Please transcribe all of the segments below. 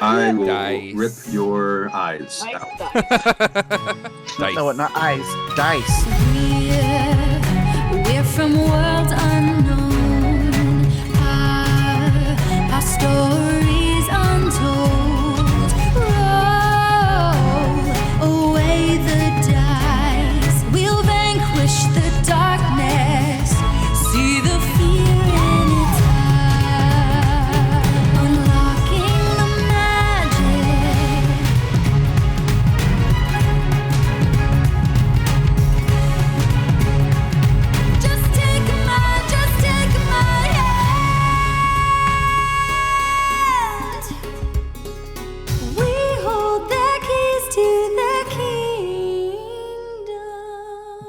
I will Dice. rip your eyes Nice out. Dice. No, not eyes. Dice. We're from worlds unknown. Our stories untold. Roll away the dice. We'll vanquish the darkness. See the fear in its eye. Unlocking the magic. Just take my hand. We hold their keys to their kingdom.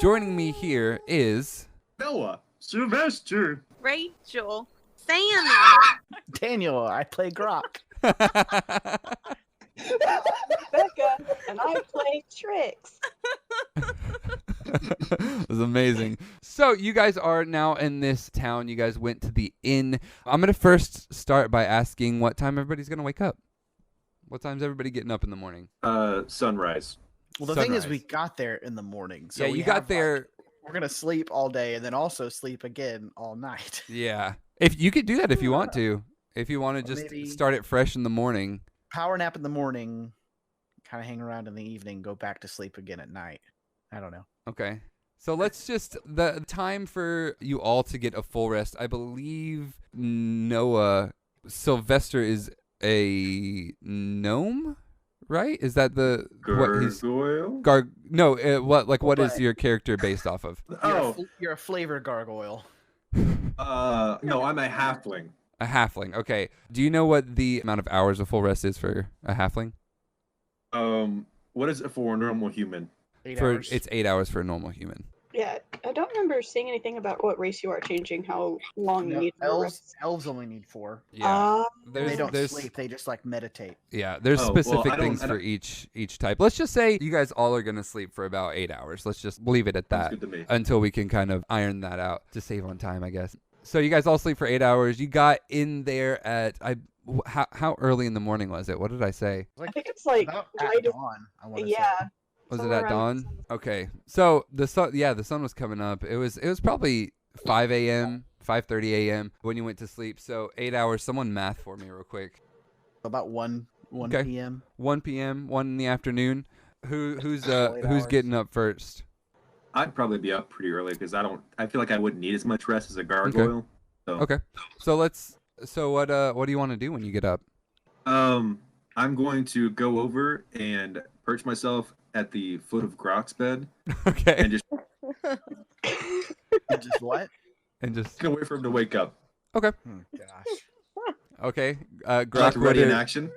Joining me here is Noah-Sylvester. Rachel-Sammie. Daniel, I play Grok. Rebekah, and I play Tricks. It was amazing. So you guys are now in this town. You guys went to the inn. I'm going to first start by asking what time everybody's going to wake up. What time's everybody getting up in the morning? Sunrise. Well, the thing is, we Sunrise. got there in the morning. So Yeah, we you got have, there. like, we're gonna sleep all day and then also sleep again all night. Yeah. If you could do that if you want to. If you want to just Maybe- start it fresh in the morning. Power nap in the morning, kind of hang around in the evening, go back to sleep again at night. I don't know. Okay. So let's just, the time for you all to get a full rest. I believe Noah-Sylvester is a gnome, right? Is that the what he's Gargoyle? no? What is What? your character based off of? You're a flavor gargoyle. No, I'm a halfling. A halfling. Okay. Do you know what the amount of hours of full rest is for a halfling? What is it for a normal human? 8 For hours. it's 8 hours for a normal human. Yeah, I don't remember seeing anything about what race you are changing, how long you No, need for rest. elves only need 4. Yeah. They don't sleep. They just like meditate. Yeah, there's Oh, well, specific I don't- things I for don't- each type. Let's just say you guys all are gonna sleep for about 8 hours. Let's just leave it at Sounds that good to me. until we can kind of iron that out to save on time, I guess. So you guys all sleep for 8 hours. You got in there at how early in the morning was it? What did I say? I think it's like About right at as- dawn. I want to yeah. Was it Somewhere at around dawn? Okay. So the sun was coming up. It was probably 5 a.m., 5:30 a.m. when you went to sleep. So 8 hours. Someone math for me real quick. About 1 Okay. p.m. 1 p.m., 1 in the afternoon. Who's 8 hours. getting up first? I'd probably be up pretty early because I feel like I wouldn't need as much rest as a gargoyle. So, Okay. So what do you want to do when you get up? I'm going to go over and perch myself at the foot of Grok's bed Okay. and just Just what? And just gonna wait for him to wake up. Gosh. okay. Like Grok, ready in action.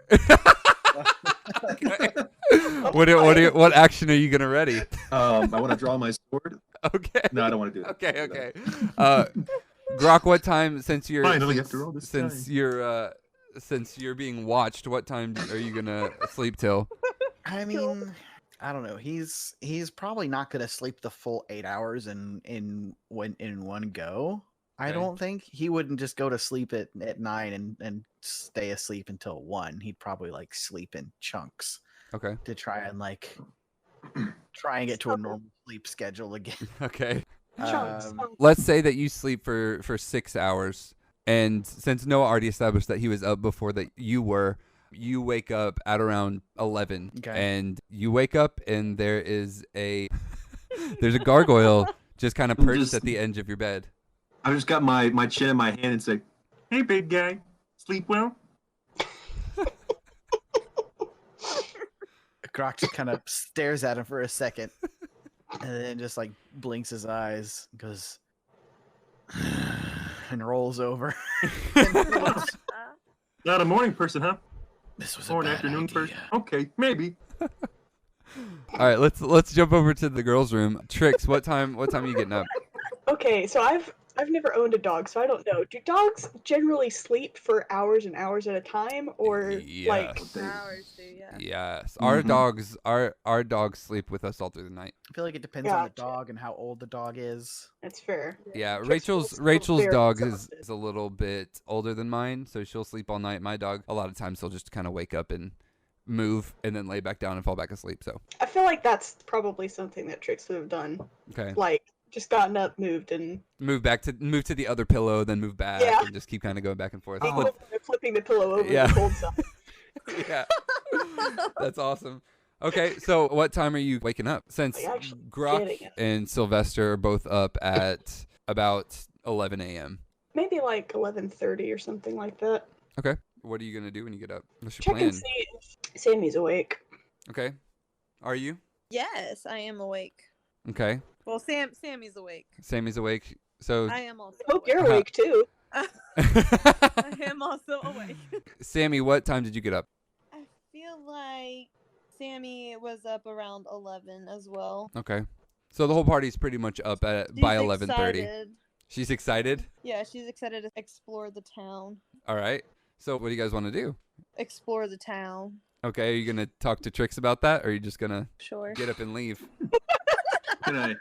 what action are you gonna ready? I want to draw my sword. Okay. No, I don't want to do that. Okay. Grok, what time since you're Finally, after all this since time. you're being watched, what time are you gonna sleep till? I mean, I don't know. He's probably not going to sleep the full 8 hours in one go. I Okay. don't think he wouldn't just go to sleep at 9 and stay asleep until 1. He'd probably like sleep in chunks Okay. to try and get to a normal sleep schedule again. Okay. Chunks. Let's say that you sleep for 6 hours, and since Noah already established that he was up before that you were, you wake up at around 11. Okay. And you wake up and there is there's a gargoyle just kind of perched at the edge of your bed. I just got my chin in my hand and say, "Hey, big guy, sleep well." Grok just kind of stares at him for a second and then just like blinks his eyes and goes and rolls over. Not a morning person, huh? This was Or a an bad afternoon idea. person? Okay, maybe. All right, let's jump over to the girls' room. Tricks, what time are you getting up? Okay, so I've never owned a dog, so I don't know. Do dogs generally sleep for hours and hours at a time, or like? Yes. Hours, dude, yeah. Yes. Our Mhm. dogs our dogs sleep with us all through the night. I feel like it depends on the Gotcha. dog and how old the dog is. That's fair. Yeah, Tricks will still Rachel's very dog is exhausted. a little bit older than mine, so she'll sleep all night. My dog, a lot of times, he'll just kind of wake up and move and then lay back down and fall back asleep. So I feel like that's probably something that Tricks would have done. okay, Like just gotten up, moved, and move to the other pillow, then move back, Yeah. and just keep kind of going back and forth. the Oh. equivalent of flipping the pillow over Yeah. the cold side. Yeah, that's awesome. Okay, so what time are you waking up? Since Like, actually Grok getting up. and Sylvester are both up at about 11 a.m. Maybe like 11:30 or something like that. Okay, what are you gonna do when you get up? What's your Check plan? and see if Sammy's awake. Okay, are you? Yes, I am awake. Okay, Well, Sammy's awake. Sammy's awake. So I am also I hope you're awake. awake too. I am also awake. Sammy, what time did you get up? I feel like Sammy was up around 11 as well. Okay, so the whole party's pretty much up at She's by 11:30. excited. She's excited. Yeah, she's excited to explore the town. All right. So what do you guys want to do? Explore the town. Okay, are you gonna talk to Trix about that, or are you just gonna Sure. get up and leave? Can I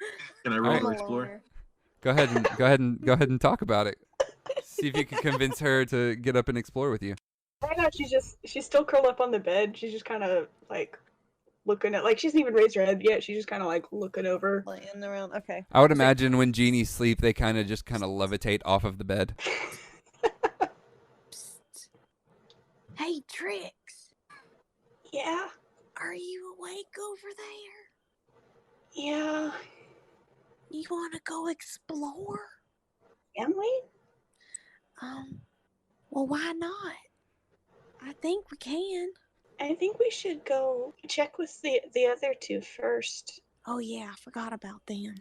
roll Alright. for I'm a explore? loner. Go ahead and talk about it. See if you can convince her to get up and explore with you. Right now she's still curled up on the bed. She's just kind of like looking at, like, she hasn't even raised her head yet. She's just kind of like looking over. Laying around. Okay. I would imagine when genies sleep, they kind of levitate off of the bed. Psst. Hey, Trix. Yeah, Are you awake over there? yeah. You want to go explore? Can we? Well, why not? I think we can. I think we should go check with the other two first. Oh yeah, I forgot about them.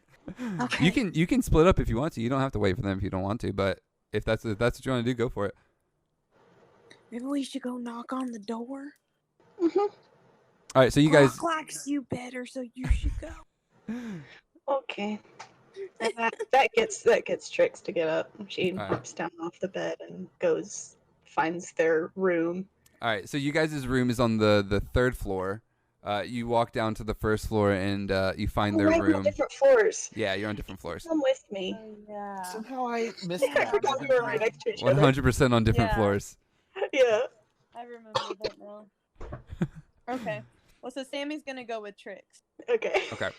You can split up if you want to. You don't have to wait for them if you don't want to. But if that's what you want to do, go for it. Maybe we should go knock on the door. Mm-hmm. All right. So you guys. Grok likes you better, so you should go. Okay. And that gets Trix to get up. She Alright. hops down off the bed and finds their room. All right. So you guys' room is on the third floor. You walk down to the first floor and you find their Right, we're on room. different floors. Yeah, you're on different floors. Come with me. Yeah. Somehow I missed I that. forgot we were right next to each other. 100% on different Yeah. floors. Yeah. I remember that now. Okay. Well, so Sammy's gonna go with Trix. Okay. Okay.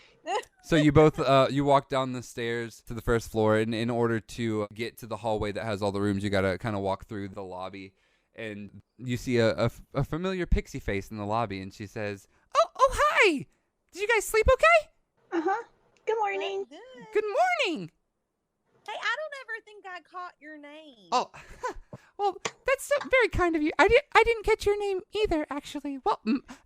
So you both you walk down the stairs to the first floor, and in order to get to the hallway that has all the rooms, you gotta kind of walk through the lobby, and you see a familiar pixie face in the lobby, and she says, "Oh hi! Did you guys sleep okay? Uh-huh. Good morning. Good. Good morning." Hey, I don't ever think I caught your name. Oh, well, that's so very kind of you. I didn't catch your name either, actually. Well,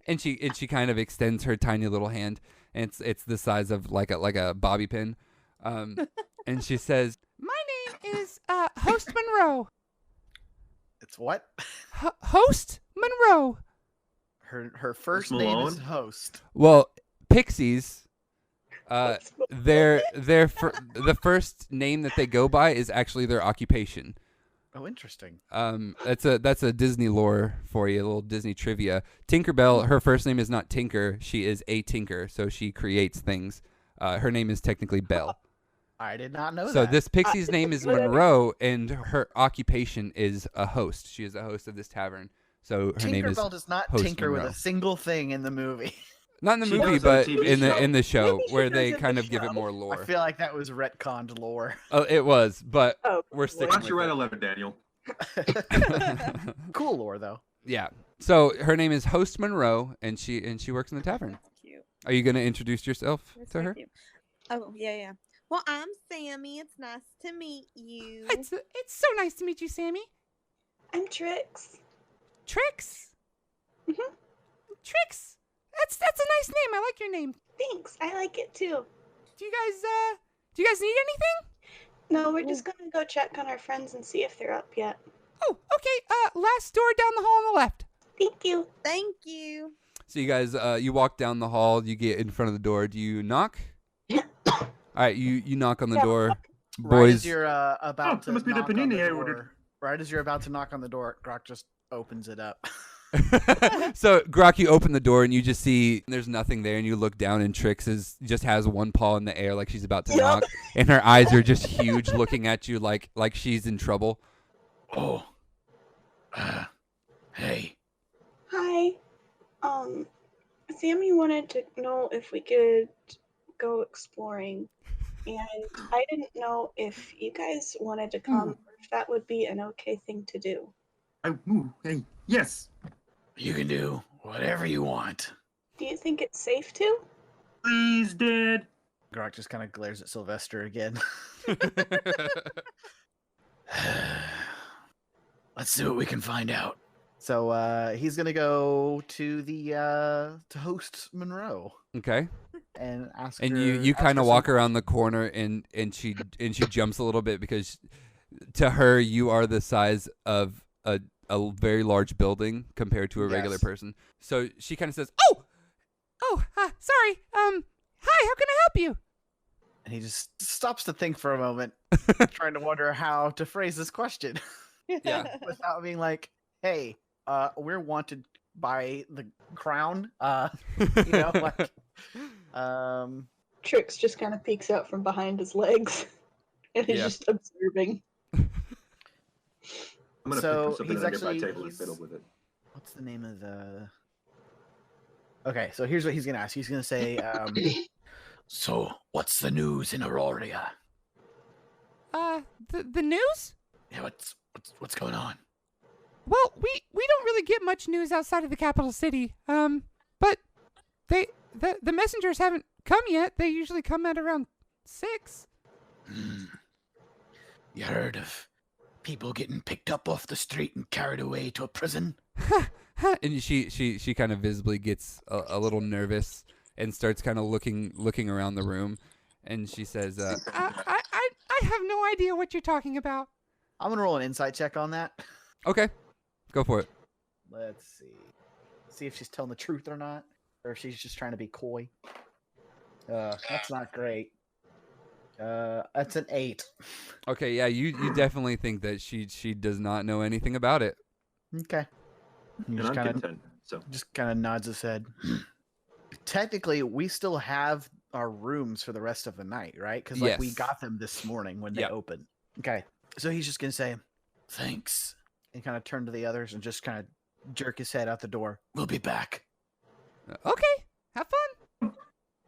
and she kind of extends her tiny little hand, and it's the size of like a bobby pin, and she says, "My name is Host Monroe. It's what? Host Monroe." Her first name is Malone? Host. Well, pixies. The first name that they go by is actually their occupation. Oh, interesting. That's a Disney lore for you, a little Disney trivia. Tinkerbell, her first name is not Tinker, she is a tinker, so she creates things. Her name is technically Belle. I did not know So that. this pixie's name is Monroe, and her occupation is a host. She is a host of this tavern. So her name is Tinkerbell does not Host tinker with Monroe. a single thing in the movie. not in the She movie, does on but TV in show. the show Maybe she where does they in the kind of give it show. more I lore. feel like that was retconned lore. Oh, it was, but Oh, we're Why sticking don't you with write it. 11, Daniel? Cool lore though. Yeah. So her name is Host Monroe, and she works in the tavern. That's cute. Are you gonna introduce yourself That's to very her? cute. Oh, yeah. Well, I'm Sammy. It's nice to meet you. It's so nice to meet you, Sammy. I'm Trix. Trix. Mhm. Trix. That's a nice name. I like your name. Thanks. I like it too. Do you guys need anything? No, we're just gonna go check on our friends and see if they're up yet. Oh, okay. Last door down the hall on the left. Thank you. Thank you. So you guys, you walk down the hall. You get in front of the door. Do you knock? All right. You knock on the Yeah. door. Right as boys. you're about that to must be the knock on panini the I door, ordered. right as you're about to knock on the door, Grok just opens it up. So Grok, you open the door and you just see there's nothing there, and you look down and Trix just has one paw in the air like she's about to Yep. knock, and her eyes are just huge, looking at you like she's in trouble. Oh. Hey. Hi. Sammy wanted to know if we could go exploring, and I didn't know if you guys wanted to come, or if that would be an okay thing to do. Hey, yes. You can do whatever you want. Do you think it's safe to? Please, Dad. Grok just kind of glares at Sylvester again. Let's see what we can find out. So he's gonna go to the to host Monroe Okay. and ask And her. you ask kind her of some- walk around the corner and she jumps a little bit because to her you are the size of a very large building compared to a regular Yes. person. So she kind of says, sorry. Hi, how can I help you?" And he just stops to think for a moment, trying to wonder how to phrase this question Yeah. without being like, "Hey, we're wanted by the crown." You know, like, Trix just kind of peeks out from behind his legs, and is Yeah. just observing. I'm gonna So pick up something he's on a nearby actually- table and he's- fiddle with it. what's the name of the? Okay, so here's what he's gonna ask. He's gonna say, So, what's the news in Aurora? The news? Yeah, what's going on? Well, we don't really get much news outside of the capital city. But the messengers haven't come yet. They usually come at around 6. You heard of people getting picked up off the street and carried away to a prison? And she kind of visibly gets a little nervous and starts kind of looking around the room, and she says, I have no idea what you're talking about. "I'm gonna roll an insight check on that." Okay, go for it. Let's see if she's telling the truth or not, or if she's just trying to be coy. That's not great. That's an 8. Okay, yeah, you definitely think that she does not know anything about it. Okay. He And just I'm kind of content. So nods his head. Technically, we still have our rooms for the rest of the night, right? Because we Yes. got them this morning when they Yep. opened. Okay, so he's just gonna say Thanks. and kind of turn to the others and just kind of jerk his head out the door. We'll be back. Okay, have fun.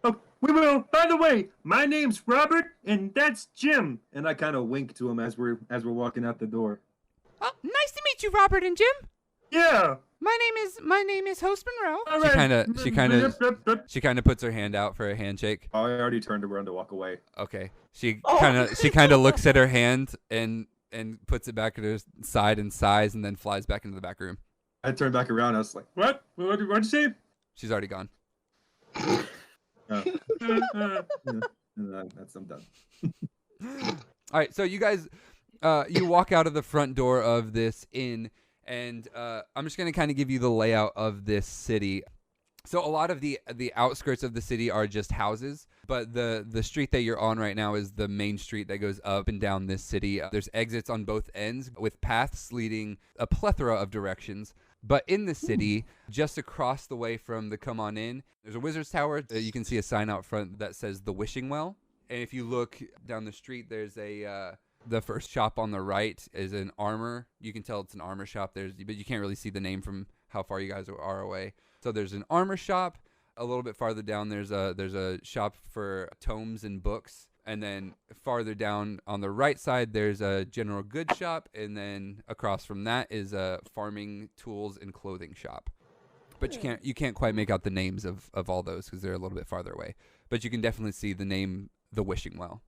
oh, we will. By the way, my name's Robert, and that's Jim. And I kind of wink to him as we're walking out the door. Oh, nice to meet you, Robert and Jim. Yeah. My name is Host Monroe. All She right. She kind of puts her hand out for a handshake. Oh, I already turned around to walk away. Okay. She Oh. kind of looks at her hand and puts it back at her side and sighs, and then flies back into the back room. I turned back around. I was like, "What? What'd you say?" She's already gone. Oh. That's I'm done. All right, so you guys, you walk out of the front door of this inn, and I'm just gonna kind of give you the layout of this city. So a lot of the outskirts of the city are just houses, but the street that you're on right now is the main street that goes up and down this city. There's exits on both ends with paths leading a plethora of directions. But in the city, just across the way from the Come On In, there's a wizard's tower. You can see a sign out front that says the Wishing Well. And if you look down the street, there's the first shop on the right is an armor. You can tell it's an armor shop. But you can't really see the name from how far you guys are away. So there's an armor shop. A little bit farther down, there's a shop for tomes and books. And then farther down on the right side, there's a general goods shop. And then across from that is a farming tools and clothing shop. But you can't quite make out the names of all those because they're a little bit farther away. But you can definitely see the name, the Wishing Well.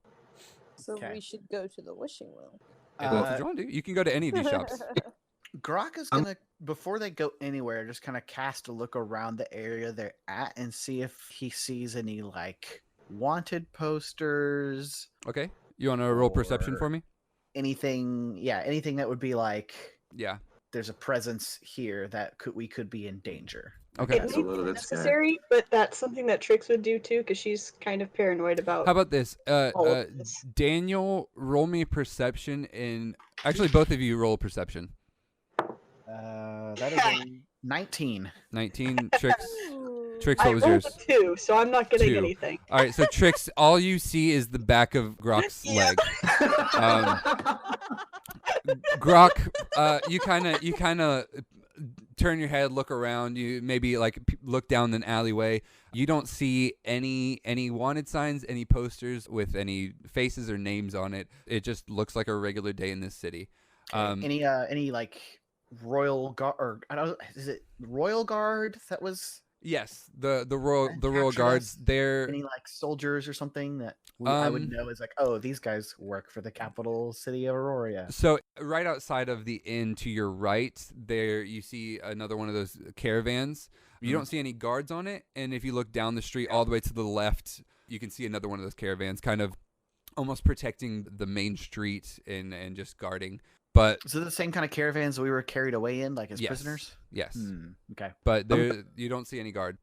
So Okay. we should go to the wishing well. If that's what you want to do. You can go to any of these shops. Grok is gonna, before they go anywhere, just kind of cast a look around the area they're at and see if he sees any like wanted posters, Okay. You want to roll perception Or- for me? anything that would be like Yeah. there's a presence here that we could be in danger. Okay. It may Absolutely, be that's good. necessary, but that's something that Trix would do too, because she's kind of paranoid about. How about this? all of this. Daniel, roll me perception in. Actually, both of you roll perception. That is a 19. 19. Trix. Trix, I what was rolled yours? a 2, so I'm not getting 2. anything. All right, so Trix, all you see is the back of Grok's leg. Grok, you kind of turn your head, look around. You maybe like look down an alleyway. You don't see any wanted signs, any posters with any faces or names on it. It just looks like a regular day in this city. Any like royal guard, or I don't, is it royal guard that was? Yes, the royal captured guards. us? They're Any like soldiers or something that I would know is like, oh, these guys work for the capital city of Aurora. So right outside of the inn to your right, there you see another one of those caravans. You don't see any guards on it, and if you look down the street all the way to the left, you can see another one of those caravans, kind of almost protecting the main street and just guarding. But So the same kind of caravans we were carried away in, like as Yes. prisoners. yes, Okay. but there you don't see any guard.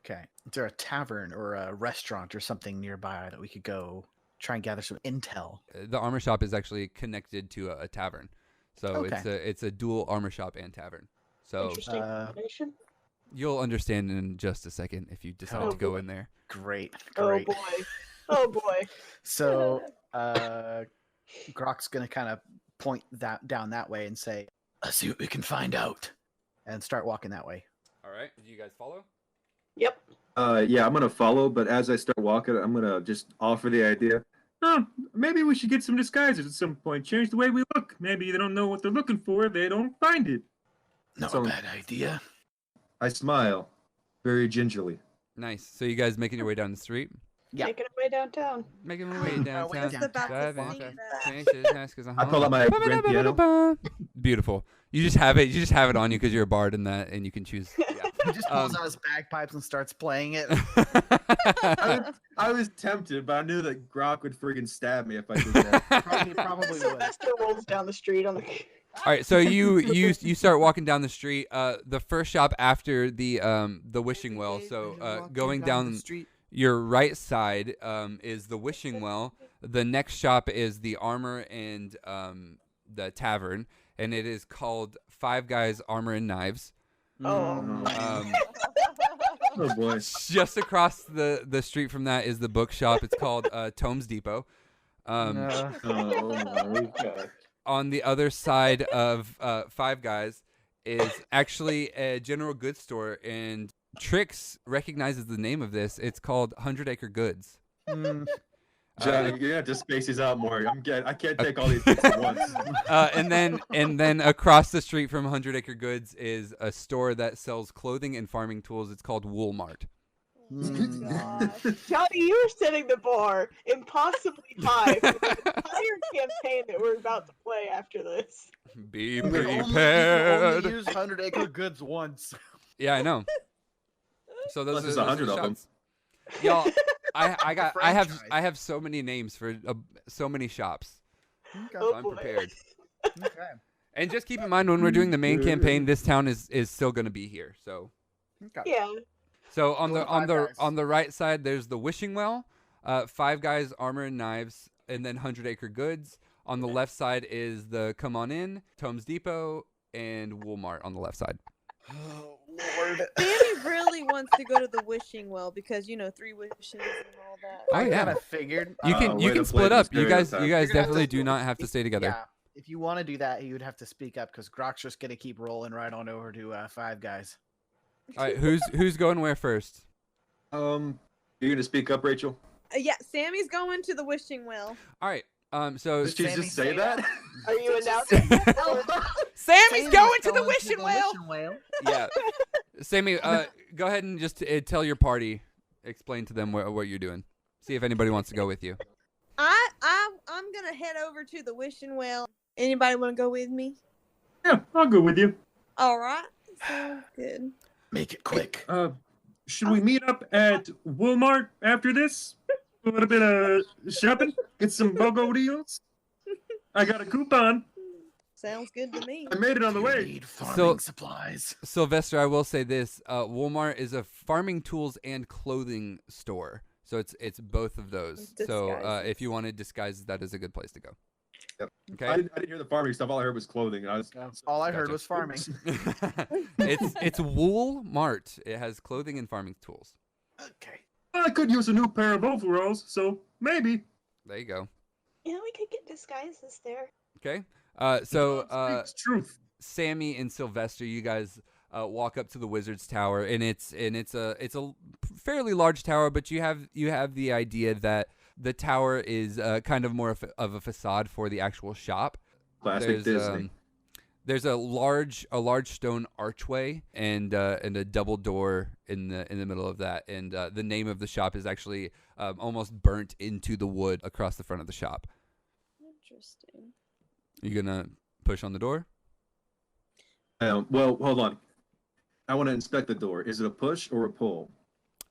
Okay. Is there a tavern or a restaurant or something nearby that we could go try and gather some intel? The armor shop is actually connected to a tavern, so Okay. it's a dual armor shop and tavern. So Interesting combination. you'll understand in just a second if you decide Oh, to go in there. Great. Oh Great. boy. Oh boy. So Grok's gonna kind of point down that way and say, Let's see what we can find out. and start walking that way. All right, did you guys follow? Yep. Yeah, I'm gonna follow, but as I start walking, I'm gonna just offer the idea. Oh, maybe we should get some disguises at some point. Change the way we look. Maybe they don't know what they're looking for. They don't find it. Not So- a bad idea. I smile, very gingerly. Nice. So you guys making your way down the street? Yeah. Making our way downtown. Making my way downtown. Just about to Driving sing fast, that. changes fast 'cause I'm I pull home. out my grand piano. Beautiful. You just have it. You just have it on you because you're a bard in that, and you can choose. He just pulls Um, out his bagpipes and starts playing it. I was tempted, but I knew that Grok would friggin' stab me if I did that. Probably would. Sylvester rolls down the street on the. All right, so you start walking down the street. The first shop after the wishing well. So going down your right side is the wishing well. The next shop is the armor and the tavern, and it is called Five Guys Armor and Knives. Oh. Oh boy. Just across the street from that is the bookshop. It's called Tomes Depot. Oh my god. On the other side of Five Guys is actually a general goods store, and Trix recognizes the name of this. It's called 100 Acre Goods. Johnny, you're gonna have to space these out more. I can't take all these things at once. And then across the street from 100 Acre Goods is a store that sells clothing and farming tools. It's called Woolmart. Johnny, you were setting the bar impossibly high for the entire campaign that we're about to play after this. Be We only prepared. use 100 Acre Goods once. Yeah, I know. So those Unless are there's those 100 are of 'em. shots. Y'all, Franchise. I have so many names for so many shops. So Oh I'm boy. prepared. Okay. And just keep in mind when we're doing the main campaign, this town is still going to be here. So Yeah. so on Go the to on Five the Guys. on the right side there's the Wishing Well, Five Guys Armor and Knives, and then 100 Acre Goods. On the left side is the Come On In, Tomes Depot, and Woolmart on the left side. Oh, Lord. Sammy really wants to go to the wishing well because 3 wishes and all that. Oh, I yeah. kind of figured. You can way to play split the up. You guys stereotype. You're gonna have definitely to- do not have to stay together. Yeah. If you want to do that, you would have to speak up because Grok's just gonna keep rolling right on over to Five Guys. All right, who's going where first? You're gonna speak up, Rachel? Yeah, Sammy's going to the wishing well. All right. So Did she Sammy just say say that? Are you announcing? Sammy's going to the wishing well. well. Yeah. Sammy, go ahead and just tell your party, explain to them what you're doing. See if anybody wants to go with you. I'm gonna head over to the wishing well. Anybody want to go with me? Yeah, I'll go with you. All right, sounds good. Make it quick. Should we meet up at Walmart after this? A little bit of shopping, get some BOGO deals. I got a coupon. Sounds good to me. I made it on the You way. need farming supplies. Sylvester, I will say this: Walmart is a farming tools and clothing store, so it's both of those. So if you wanted disguises, that is a good place to go. Yep. Okay. I didn't hear the farming stuff. All I heard was clothing. And I was All I heard Gotcha. was farming. it's Wool Mart. It has clothing and farming tools. Okay. I could use a new pair of overalls, so maybe. There you go. Yeah, we could get disguises there. Okay. Speaks truth. Sammy and Sylvester, you guys walk up to the Wizard's Tower, and it's a fairly large tower, but you have the idea that the tower is kind of more of a facade for the actual shop. Classic Disney. There's a large stone archway and a double door in the middle of that, and the name of the shop is actually almost burnt into the wood across the front of the shop. Interesting. You gonna push on the door? Well, hold on. I want to inspect the door. Is it a push or a pull?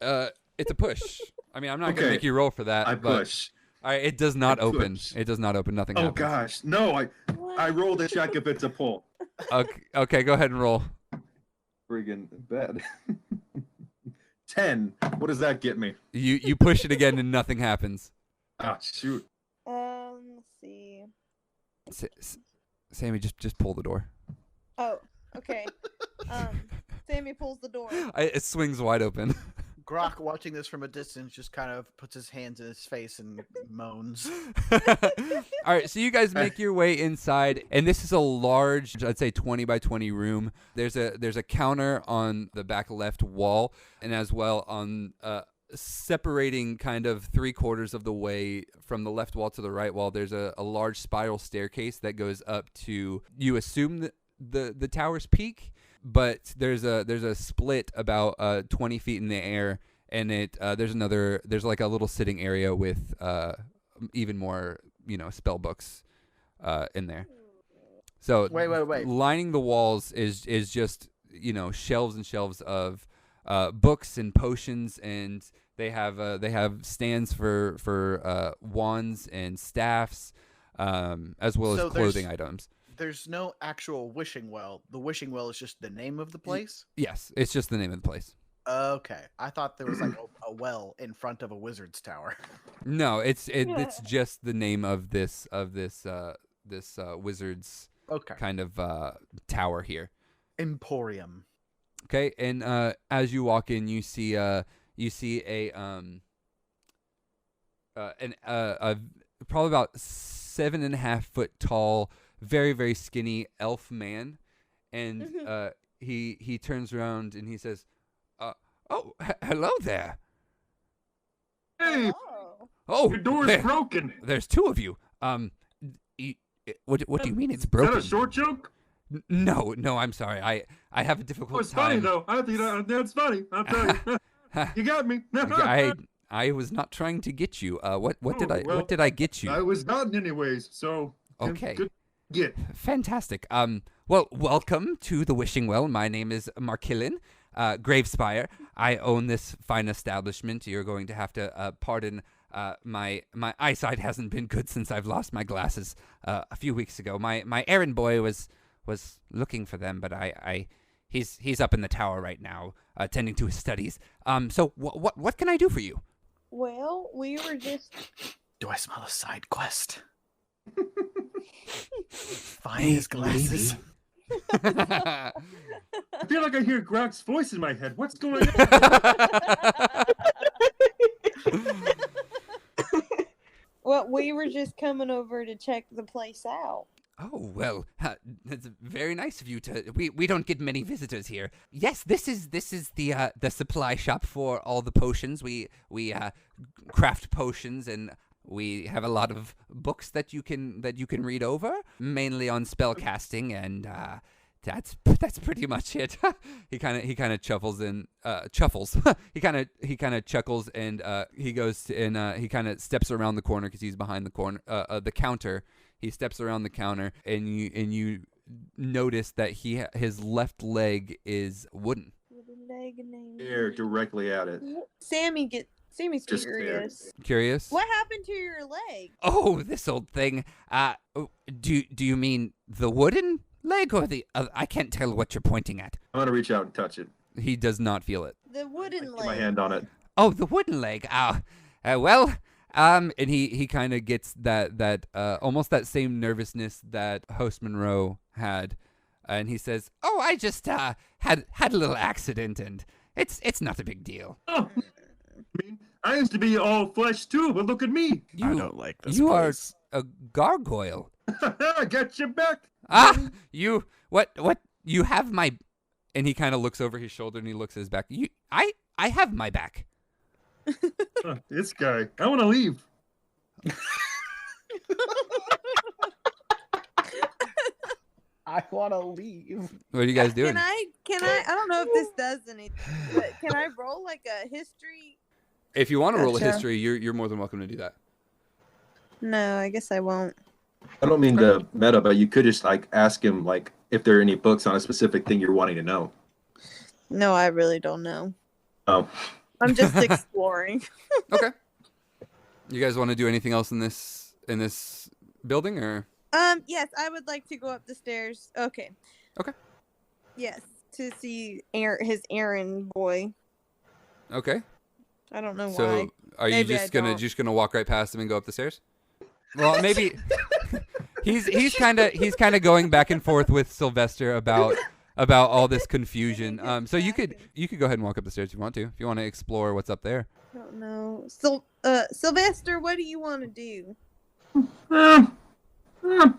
It's a push. I mean, I'm not gonna Okay. make you roll for that. I but- push. All right, it does not I open. push. It does not open. Nothing Oh happens. gosh, no! I rolled to check if it's a pull. Okay, go ahead and roll. Friggin' bad. 10. What does that get me? You push it again and nothing happens. Ah, shoot. Let's see. Sammy, just pull the door. Oh, okay. Sammy pulls the door. It swings wide open. Grok, watching this from a distance, just kind of puts his hands in his face and moans. All right, so you guys make your way inside, and this is a large, I'd say 20 by 20 room. There's a counter on the back left wall, and as well on separating kind of 3/4 of the way from the left wall to the right wall. There's a large spiral staircase that goes up to, you assume, the tower's peak. But there's a split about 20 feet in the air, and there's like a little sitting area with even more spell books in there. So Wait. lining the walls is just shelves and shelves of books and potions, and they have stands for wands and staffs, as well So as clothing items. There's no actual wishing well. The wishing well is just the name of the place? Yes, it's just the name of the place. Okay. I thought there was like a well in front of a wizard's tower. No, it's just the name of this wizard's Okay. kind of tower here. Emporium. Okay, and as you walk in, you see a probably about 7.5 foot tall, very, very skinny elf man, and he turns around and he says, hello there. Hey, Oh, your door's broken. there's two of you. What do you mean it's Is broken? that a short joke? No, I'm sorry. I have a difficult Oh, it's time. funny though. I think that's funny. I'll tell you. You got me. I was not trying to get you. What did I well, what did I get you? I was not anyways. So Okay. Good. Get. Fantastic. Well, welcome to the Wishing Well. My name is Markillin, Gravespire. I own this fine establishment. You're going to have to pardon my eyesight hasn't been good since I've lost my glasses a few weeks ago. My errand boy was looking for them, but he's up in the tower right now, attending to his studies. So what can I do for you? Well, we were just. Do I smell a side quest? Find his glasses. I feel like I hear Grak's voice in my head. What's going on? Well, we were just coming over to check the place out. Oh, well, that's very nice of you to. We don't get many visitors here. Yes, this is the supply shop for all the potions. We craft potions, and we have a lot of books that you can read over, mainly on spell casting, and that's pretty much it. he kind of chuffles and chuffles. he kind of chuckles, and he goes to, and he kind of steps around the corner because he's behind the corner the counter. He steps around the counter, and you notice that his left leg is wooden. With a leg named. Stare directly at it. Sammy Sammy's Just curious. Curious? What happened to your leg? Oh, this old thing. Do you mean the wooden leg or the? I can't tell what you're pointing at. I'm gonna reach out and touch it. He does not feel it. The wooden Get leg. my hand on it. Oh, the wooden leg. Well, and he kind of gets that almost that same nervousness that Host Monroe had, and he says, "Oh, I just had a little accident, and it's not a big deal." Oh, I mean, I used to be all flesh too, but look at me. I don't like this You place. are a gargoyle. I got your back. You what? You have my, and he kind of looks over his shoulder and he looks at his back. I have my back. This guy. I want to leave. I want to leave. What are you guys doing? Can I don't know if this does anything, but can I roll like a history? If you want to roll a Gotcha. history, you're more than welcome to do that. No, I guess I won't. I don't mean to meta, but you could just like ask him like if there are any books on a specific thing you're wanting to know. No, I really don't know. Oh, I'm just exploring. Okay. You guys want to do anything else in this building or? Yes, I would like to go up the stairs. Okay. Okay. Yes, to see his errand boy. Okay. I don't know So why. are you Maybe I just gonna walk right past him and go up the stairs? Well, maybe he's kind of going back and forth with Sylvester about all this confusion. So you could go ahead and walk up the stairs if you want to. If you want to explore what's up there. I don't know. Sylvester, what do you want to do? I'm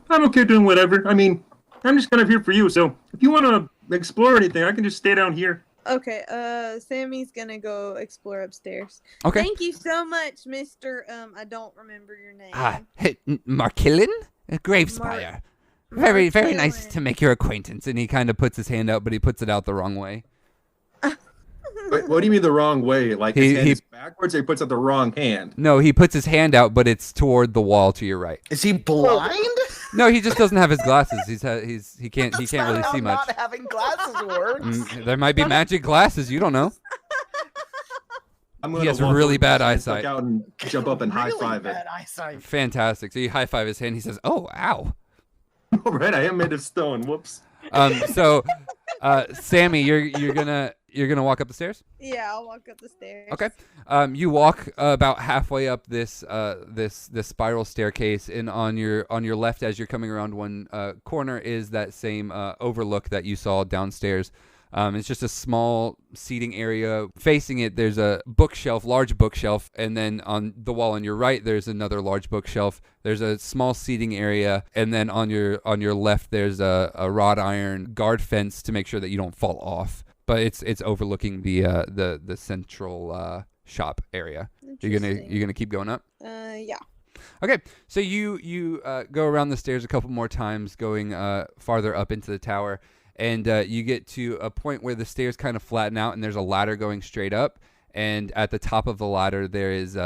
okay doing whatever. I mean, I'm just kind of here for you. So if you want to explore anything, I can just stay down here. Okay, Sammy's gonna go explore upstairs. Okay. Thank you so much, Mr. I don't remember your name. Markillen? Gravespire. Very, very nice Markillen. to make your acquaintance. And he kind of puts his hand out, but he puts it out the wrong way. Wait, what do you mean the wrong way? Like his hand is backwards, or he puts out the wrong hand? No, he puts his hand out, but it's toward the wall to your right. Is he blind? No, he just doesn't have his glasses. He can't That's really not how see much. Not having glasses works. There might be magic glasses. You don't know. I'm He gonna has walk really over bad and eyesight. Look out and jump up and high five it. Bad eyesight. Fantastic. So you high five his hand. He says, "Oh, ow." All right, I am made of stone. Whoops. So, Sammy, you're gonna walk up the stairs. Yeah, I'll walk up the stairs. Okay. You walk about halfway up this spiral staircase, and on your left, as you're coming around one corner, is that same overlook that you saw downstairs. It's just a small seating area. Facing it, there's a large bookshelf, and then on the wall on your right, there's another large bookshelf. There's a small seating area, and then on your left, there's a wrought iron guard fence to make sure that you don't fall off. But it's overlooking the central shop area. You're gonna keep going up. Yeah. Okay, so you go around the stairs a couple more times, going farther up into the tower, and you get to a point where the stairs kind of flatten out, and there's a ladder going straight up. And at the top of the ladder, there is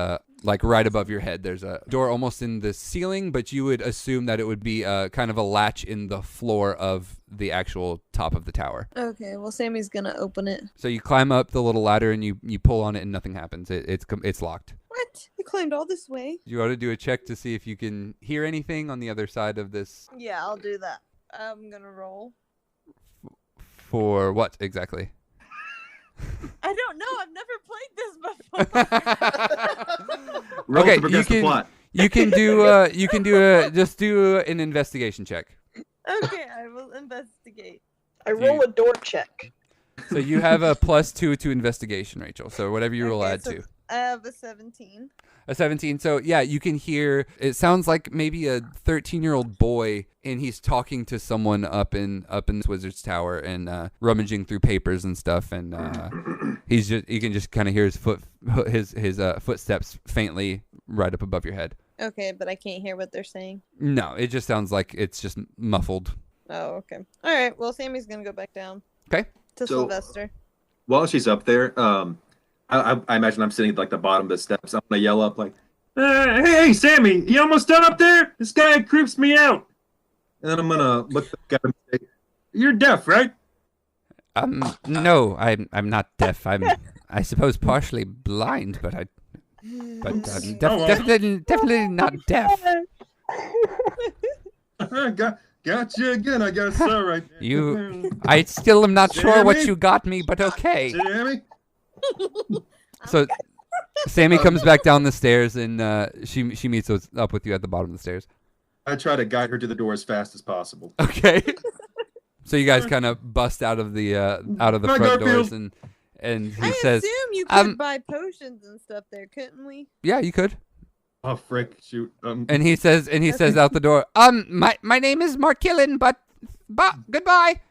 like right above your head, there's a door almost in the ceiling, but you would assume that it would be kind of a latch in the floor of the actual top of the tower. Okay, well, Sammy's gonna open it. So you climb up the little ladder and you pull on it and nothing happens. It's locked. What? You climbed all this way? You ought to do a check to see if you can hear anything on the other side of this. Yeah, I'll do that. I'm gonna roll. For what exactly? I don't know. I've never played this before. Roll Okay, to progress the plot. you can do an investigation check. Okay, I will investigate. I roll a door check. So you have a +2 to investigation, Rachel. So whatever you roll, Okay, add so 2. I have a 17. A 17. So yeah, you can hear. It sounds like maybe a 13-year-old boy, and he's talking to someone up in this wizard's tower and rummaging through papers and stuff. And you can just kind of hear his footsteps faintly right up above your head. Okay, but I can't hear what they're saying. No, it just sounds like it's just muffled. Oh, okay. All right. Well, Sammy's gonna go back down. Okay. To So- Sylvester. While she's up there, I imagine I'm sitting at like the bottom of the steps. I'm gonna yell up like, "Hey, Sammy, you almost done up there? This guy creeps me out." And then I'm gonna look at the guy and say, "You're deaf, right?" No, I'm not deaf. I suppose partially blind, but but definitely not deaf. Got you again, I guess. All right. I still am not sure what Sammy? you got me, but okay. Sammy? So Sammy comes back down the stairs, and she meets up with you at the bottom of the stairs. I try to guide her to the door as fast as possible. Okay. So you guys kind of bust out of the Hi, front Garfield. doors, and he I says, assume you could buy potions and stuff there, couldn't we? "Yeah, you could." Oh frick! Shoot. And he says out the door, my name is Mark Killen, but goodbye.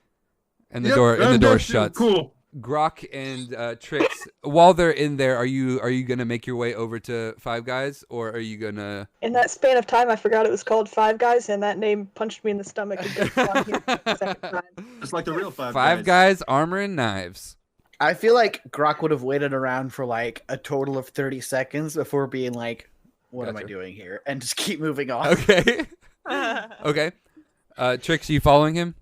And the door that's shuts. Cool. Grok and Tricks, while they're in there, are you gonna make your way over to Five Guys, or are you gonna? In that span of time, I forgot it was called Five Guys, and that name punched me in the stomach again. The second time. Just like the real Five Guys, armor and knives. I feel like Grok would have waited around for like a total of 30 seconds before being like, what am I Gotcha. doing here? And just keep moving on. Okay. Okay. Tricks, are you following him?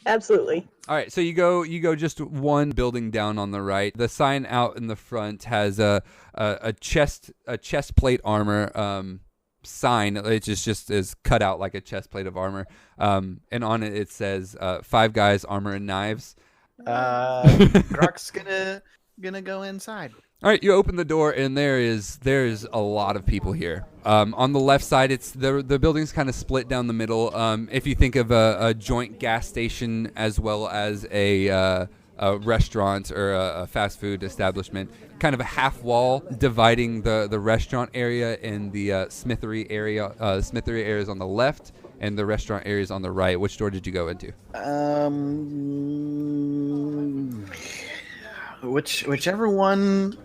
Absolutely. All right, so you go just one building down on the right. The sign out in the front has a chest plate armor sign. It just is cut out like a chest plate of armor. And on it says Five Guys, armor and knives. Grok's gonna go inside. All right, you open the door, and there's a lot of people here. On the left side, it's the building's kind of split down the middle. If you think of a joint gas station as well as a restaurant or a fast food establishment, kind of a half wall dividing the restaurant area and the smithery area. Smithery area is on the left, and the restaurant area is on the right. Which door did you go into? Whichever one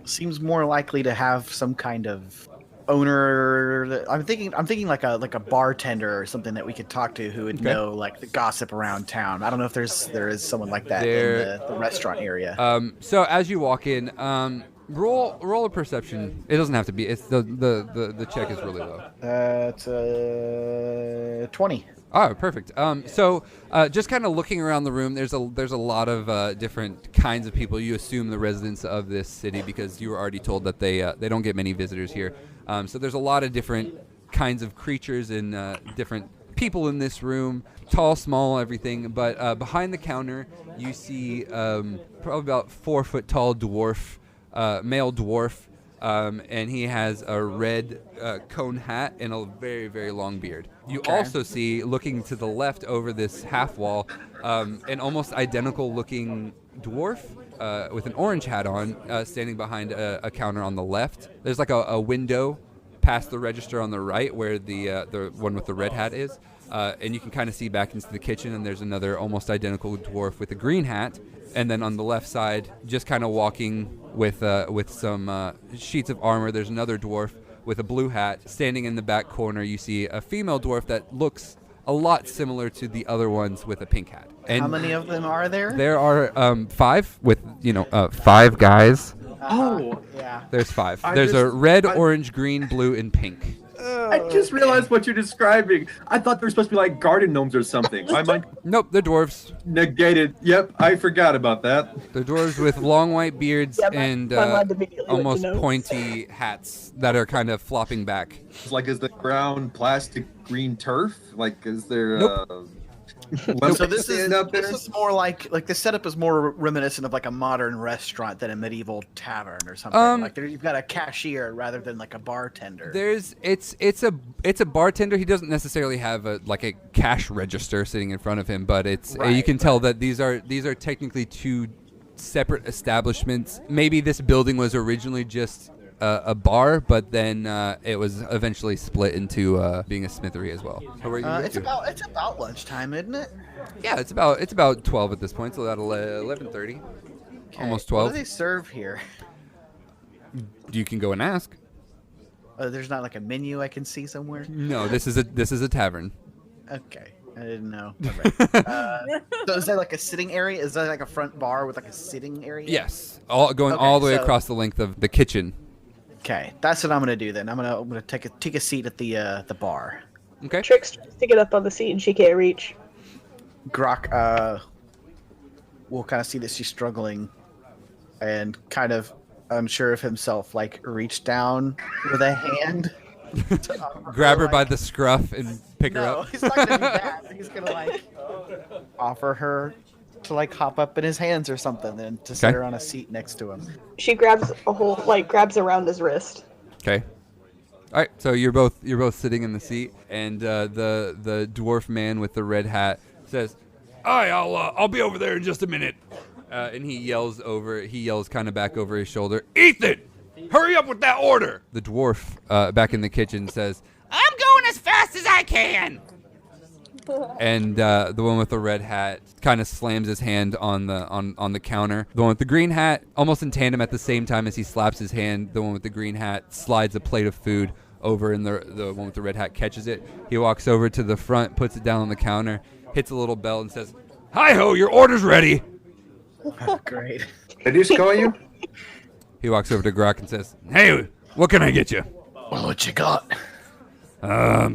seems more likely to have some kind of owner. I'm thinking like a bartender or something that we could talk to who would know like the gossip around town. I don't know if there is someone like that in the restaurant area. So as you walk in, roll a perception. It doesn't have to be. It's the check is really low. It's 20. Oh, perfect. So just kind of looking around the room, there's a lot of different kinds of people. You assume the residents of this city because you were already told that they don't get many visitors here. So there's a lot of different kinds of creatures and different people in this room, tall, small, everything. But behind the counter, you see probably about 4 foot tall dwarf, male dwarf. And he has a red cone hat and a very, very long beard. You also see, looking to the left over this half wall, an almost identical looking dwarf with an orange hat on, standing behind a counter on the left. There's like a window past the register on the right where the one with the red hat is. And you can kind of see back into the kitchen, and there's another almost identical dwarf with a green hat. And then on the left side, just kind of walking with some sheets of armor, there's another dwarf with a blue hat. Standing in the back corner, you see a female dwarf that looks a lot similar to the other ones with a pink hat. And how many of them are there? there are 5 with, 5 guys. Oh, yeah. There's 5. I There's a just- red, I- orange, green, blue, and pink. I just realized what you're describing. I thought they were supposed to be like garden gnomes or something. My mind Nope, they're dwarves. negated. Yep, I forgot about that. They're dwarves with long white beards Yeah, and my mind immediately went to almost notes. pointy hats that are kind of flopping back. It's like, is the ground plastic green turf? Like, is there? So this there? is more like the setup is more reminiscent of like a modern restaurant than a medieval tavern or something. Like you've got a cashier rather than like a bartender. It's a bartender. He doesn't necessarily have a cash register sitting in front of him, but you can tell that these are technically 2 separate establishments. Maybe this building was originally just a bar, but then it was eventually split into being a smithery as well. So where are you It's about lunchtime, isn't it? Yeah, it's about 12 at this point, so about 11:30, almost 12. What do they serve here? You can go and ask. There's not like a menu I can see somewhere. No, this is a tavern. Okay, I didn't know. Right. So is that like a sitting area? Is that like a front bar with like a sitting area? Yes, all the way so- across the length of the kitchen. Okay, that's what I'm gonna do then. I'm gonna take a seat at the bar. Okay. Tricks tries to get up on the seat and she can't reach. Grok, we'll kind of see that she's struggling, and kind of unsure of himself, like reach down with a hand. Grab her by the scruff and pick her No, up. he's not gonna do that. He's gonna like offer her to like hop up in his hands or something, and to sit Okay. her on a seat next to him. She grabs grabs around his wrist. Okay. All right. So you're both sitting in the seat, and the dwarf man with the red hat says, "All right, I'll be over there in just a minute." And he yells kind of back over his shoulder, "Ethan, hurry up with that order!" The dwarf back in the kitchen says, "I'm going as fast as I can." And the one with the red hat kind of slams his hand on the counter. The one with the green hat, almost in tandem at the same time as he slaps his hand, the one with the green hat slides a plate of food over, and the one with the red hat catches it. He walks over to the front, puts it down on the counter, hits a little bell, and says, "Hi-ho, your order's ready." Great. Did he just call you? He walks over to Grak and says, "Hey, what can I get you?" Well, what you got?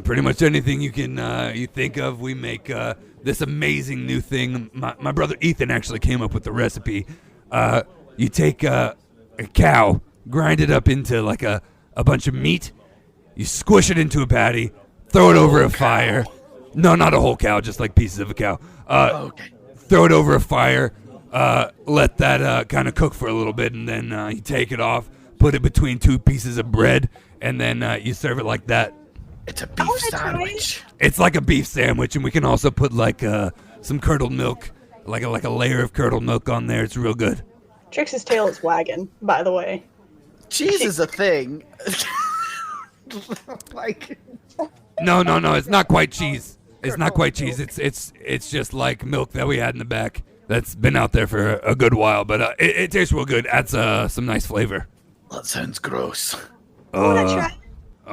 Pretty much anything you can you think of. We make this amazing new thing. My brother Ethan actually came up with the recipe. You take a cow, grind it up into like a bunch of meat. You squish it into a patty, throw it over a fire. No, not a whole cow, just like pieces of a cow. Okay. Throw it over a fire. Let that kind of cook for a little bit, and then you take it off, put it between two pieces of bread, and then you serve it like that. It's a beef wanna try sandwich. It's like a beef sandwich, and we can also put like some curdled milk, like a layer of curdled milk on there. It's real good. Trix's tail is wagging, by the way. Cheese is a thing. Like, No, it's not quite cheese. It's not quite cheese. It's just like milk that we had in the back that's been out there for a good while, but it tastes real good. Adds some nice flavor. That sounds gross. I want to try.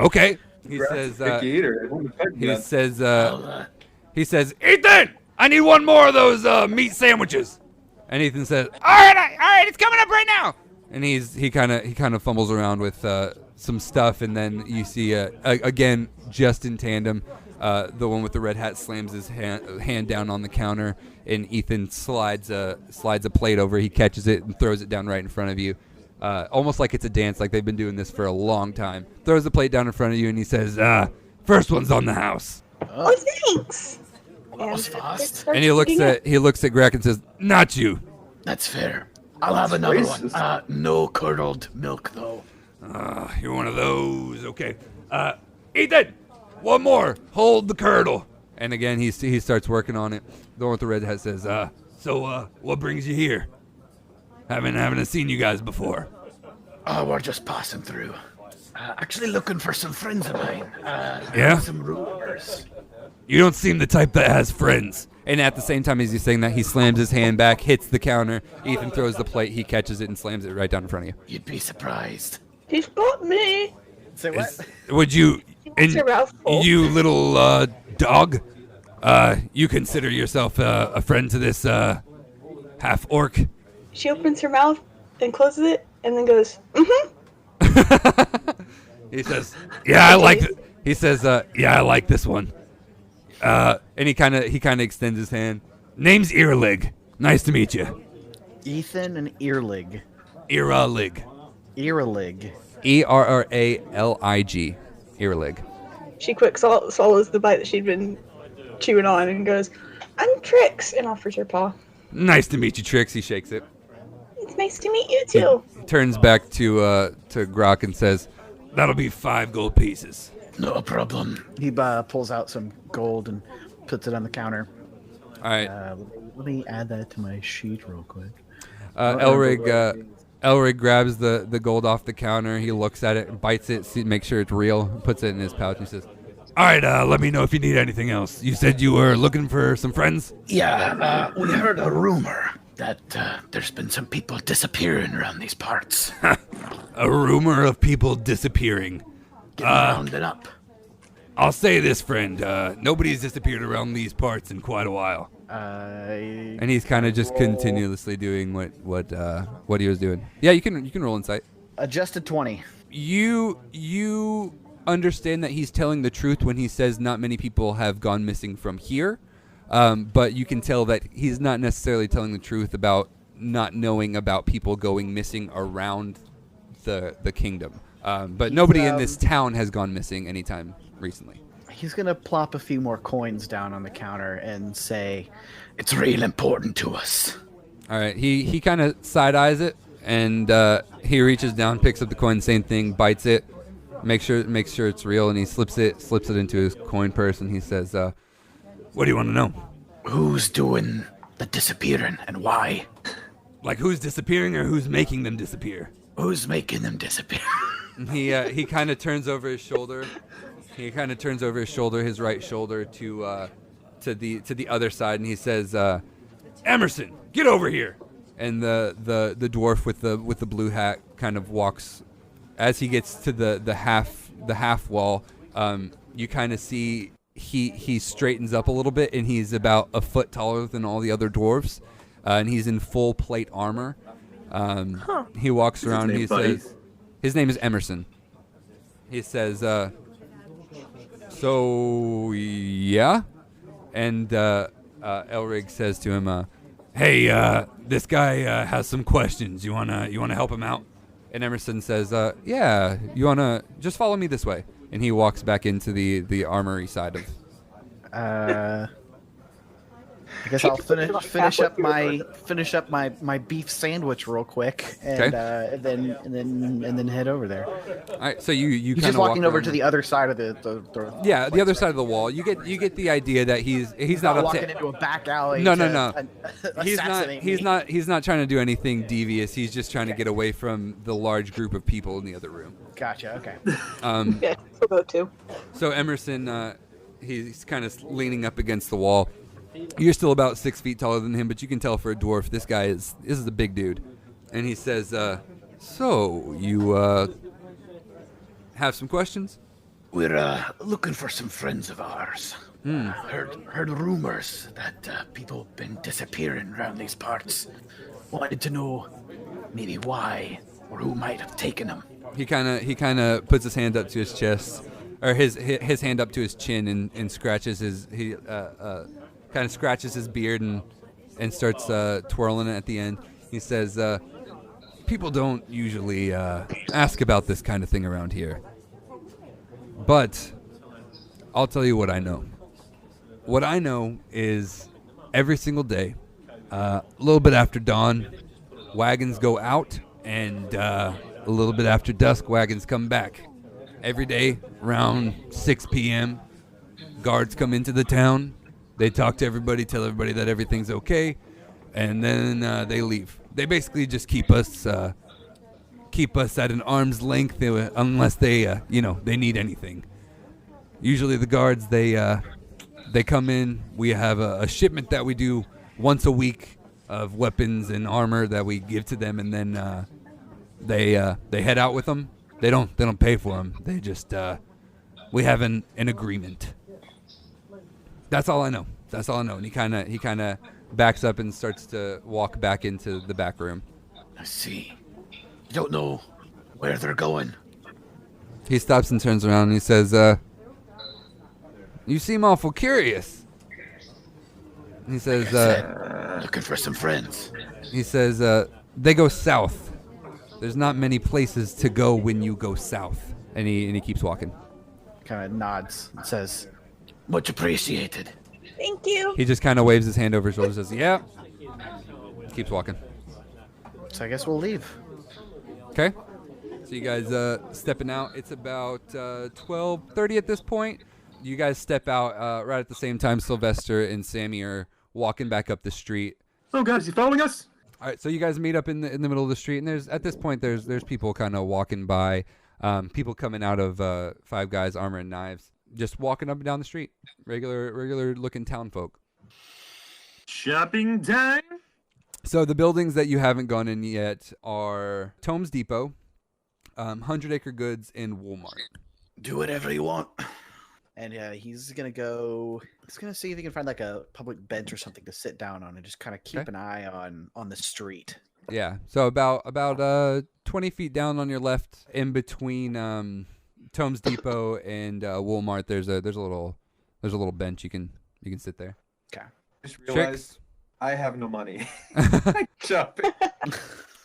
Okay. He says. Picky eater. He says, "Ethan, I need one more of those meat sandwiches." And Ethan says, "All right, it's coming up right now." And he kind of fumbles around with some stuff, and then you see again, just in tandem, the one with the red hat slams his hand down on the counter, and Ethan slides a plate over. He catches it and throws it down right in front of you, almost like it's a dance, like they've been doing this for a long time. Throws the plate down in front of you, and he says, "First one's on the house." Oh, thanks. That was fast. And he looks at Grak and says, "Not you." That's fair. I'll have another racist. one. No curdled milk, though. You're one of those. Okay. Ethan, one more. Hold the curdle. And again, he starts working on it. The one with the red hat says, "So, what brings you here? Haven't seen you guys before." Oh, we're just passing through. Actually looking for some friends of mine. Yeah? Some rumors. You don't seem the type that has friends. And at the same time as he's saying that, he slams his hand back, hits the counter. Ethan throws the plate. He catches it and slams it right down in front of you. You'd be surprised. He's got me. say what? Would you, It's a mouthful. you little dog, you consider yourself a friend to this half orc? She opens her mouth and closes it, and then goes, "Mm-hmm." He says, "Yeah, I like it." He says, "Yeah, I like this one." And he kind of extends his hand. "Name's Earlig. Nice to meet you." Ethan and Earlig. Earlig. Earlig. Erralig. Earlig. She quick swallows the bite that she'd been chewing on and goes, "I'm Trix," and offers her paw. Nice to meet you, Trix. He shakes it. It's nice to meet you too. He turns back to Grak and says, "That'll be 5 gold pieces." No problem. He pulls out some gold and puts it on the counter. All right. Let me add that to my sheet real quick. Elrig grabs the gold off the counter. He looks at it, bites it, makes sure it's real, puts it in his pouch, and says, "All right, let me know if you need anything else. You said you were looking for some friends?" Yeah, we heard a rumor that there's been some people disappearing around these parts. A rumor of people disappearing. Getting rounded up. I'll say this, friend. Nobody's disappeared around these parts in quite a while. And he's kind of just continuously doing what he was doing. Yeah, you can roll insight. Adjusted 20. You understand that he's telling the truth when he says not many people have gone missing from here, but you can tell that he's not necessarily telling the truth about not knowing about people going missing around the kingdom. But nobody in this town has gone missing anytime recently. He's gonna plop a few more coins down on the counter and say, It's real important to us. All right, he kind of side eyes it, and he reaches down, picks up the coin, same thing, bites it, makes sure it's real, and he slips it into his coin purse, and he says, "What do you want to know? Who's doing the disappearing and why? Like who's disappearing or who's making them disappear?" Who's making them disappear? And he kind of turns over his shoulder. His right shoulder to the other side, and he says, "Emerson, get over here!" And the dwarf with the blue hat kind of walks. As he gets to the half wall, you kind of see he straightens up a little bit, and he's about a foot taller than all the other dwarves, and he's in full plate armor. He walks around. His name, He buddy? says, "His name is Emerson." He says, "So yeah," and Elrig says to him, "Hey, this guy has some questions. You wanna help him out?" And Emerson says, "Yeah, you wanna just follow me this way." And he walks back into the armory side of. I guess I'll finish up my beef sandwich real quick, and then head over there. All right, so you He's kind just of walking over to the other side of the the other side of the wall. You get the idea that he's not up walking to. into a back alley. No. He's not trying to do anything devious. He's just trying to get away from the large group of people in the other room. Gotcha. Okay. Yeah, we'll go too. So Emerson, he's kind of leaning up against the wall. You're still about 6 feet taller than him, but you can tell for a dwarf, this is a big dude. And he says, "So you have some questions?" We're looking for some friends of ours. Heard rumors that people been disappearing around these parts. Wanted to know maybe why or who might have taken them. He kind of puts his hand up to his chest, or his hand up to his chin, and scratches his kind of scratches his beard and starts twirling it at the end. He says, "People don't usually ask about this kind of thing around here, but I'll tell you what I know. What I know is every single day, a little bit after dawn, wagons go out, and a little bit after dusk, wagons come back. Every day, around 6 p.m., guards come into the town. They talk to everybody, tell everybody that everything's okay, and then they leave. They basically just keep us at an arm's length unless they need anything. Usually the guards they come in. We have a shipment that we do once a week of weapons and armor that we give to them, and then they head out with them. They don't pay for them. They just we have an agreement. That's all I know. And he kind of backs up and starts to walk back into the back room. I see. You don't know where they're going. He stops and turns around and he says, "You seem awful curious." He says, Looking for some friends. He says, "They go south. There's not many places to go when you go south." And he keeps walking. Kind of nods and says, Much appreciated. Thank you. He just kind of waves his hand over his shoulder and says, "Yeah." Keeps walking. "So I guess we'll leave." Okay. So you guys stepping out. It's about 12:30 at this point. You guys step out right at the same time. Sylvester and Sammy are walking back up the street. Oh God, is he following us? All right, so you guys meet up in the middle of the street, and there's people kind of walking by, people coming out of Five Guys Armor and Knives, just walking up and down the street, regular looking town folk. Shopping time. So the buildings that you haven't gone in yet are Tomes Depot, 100 Acre Goods, and Walmart. Do whatever you want. And he's gonna go. He's gonna see if he can find like a public bench or something to sit down on, and just kind of keep Okay. an eye on the street. Yeah. So about 20 feet down on your left, in between Tomes Depot and Walmart, there's a little bench you can sit there. Just Tricks. realized I have no money. Shopping.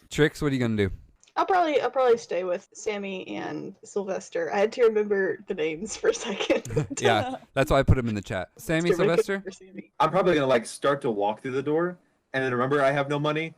Tricks, what are you gonna do? I'll probably stay with Sammy and Sylvester. I had to remember the names for a second. Yeah, that's why I put him in the chat. Sammy, Rebekah Sylvester. or Sammy. I'm probably gonna like start to walk through the door, and then remember I have no money,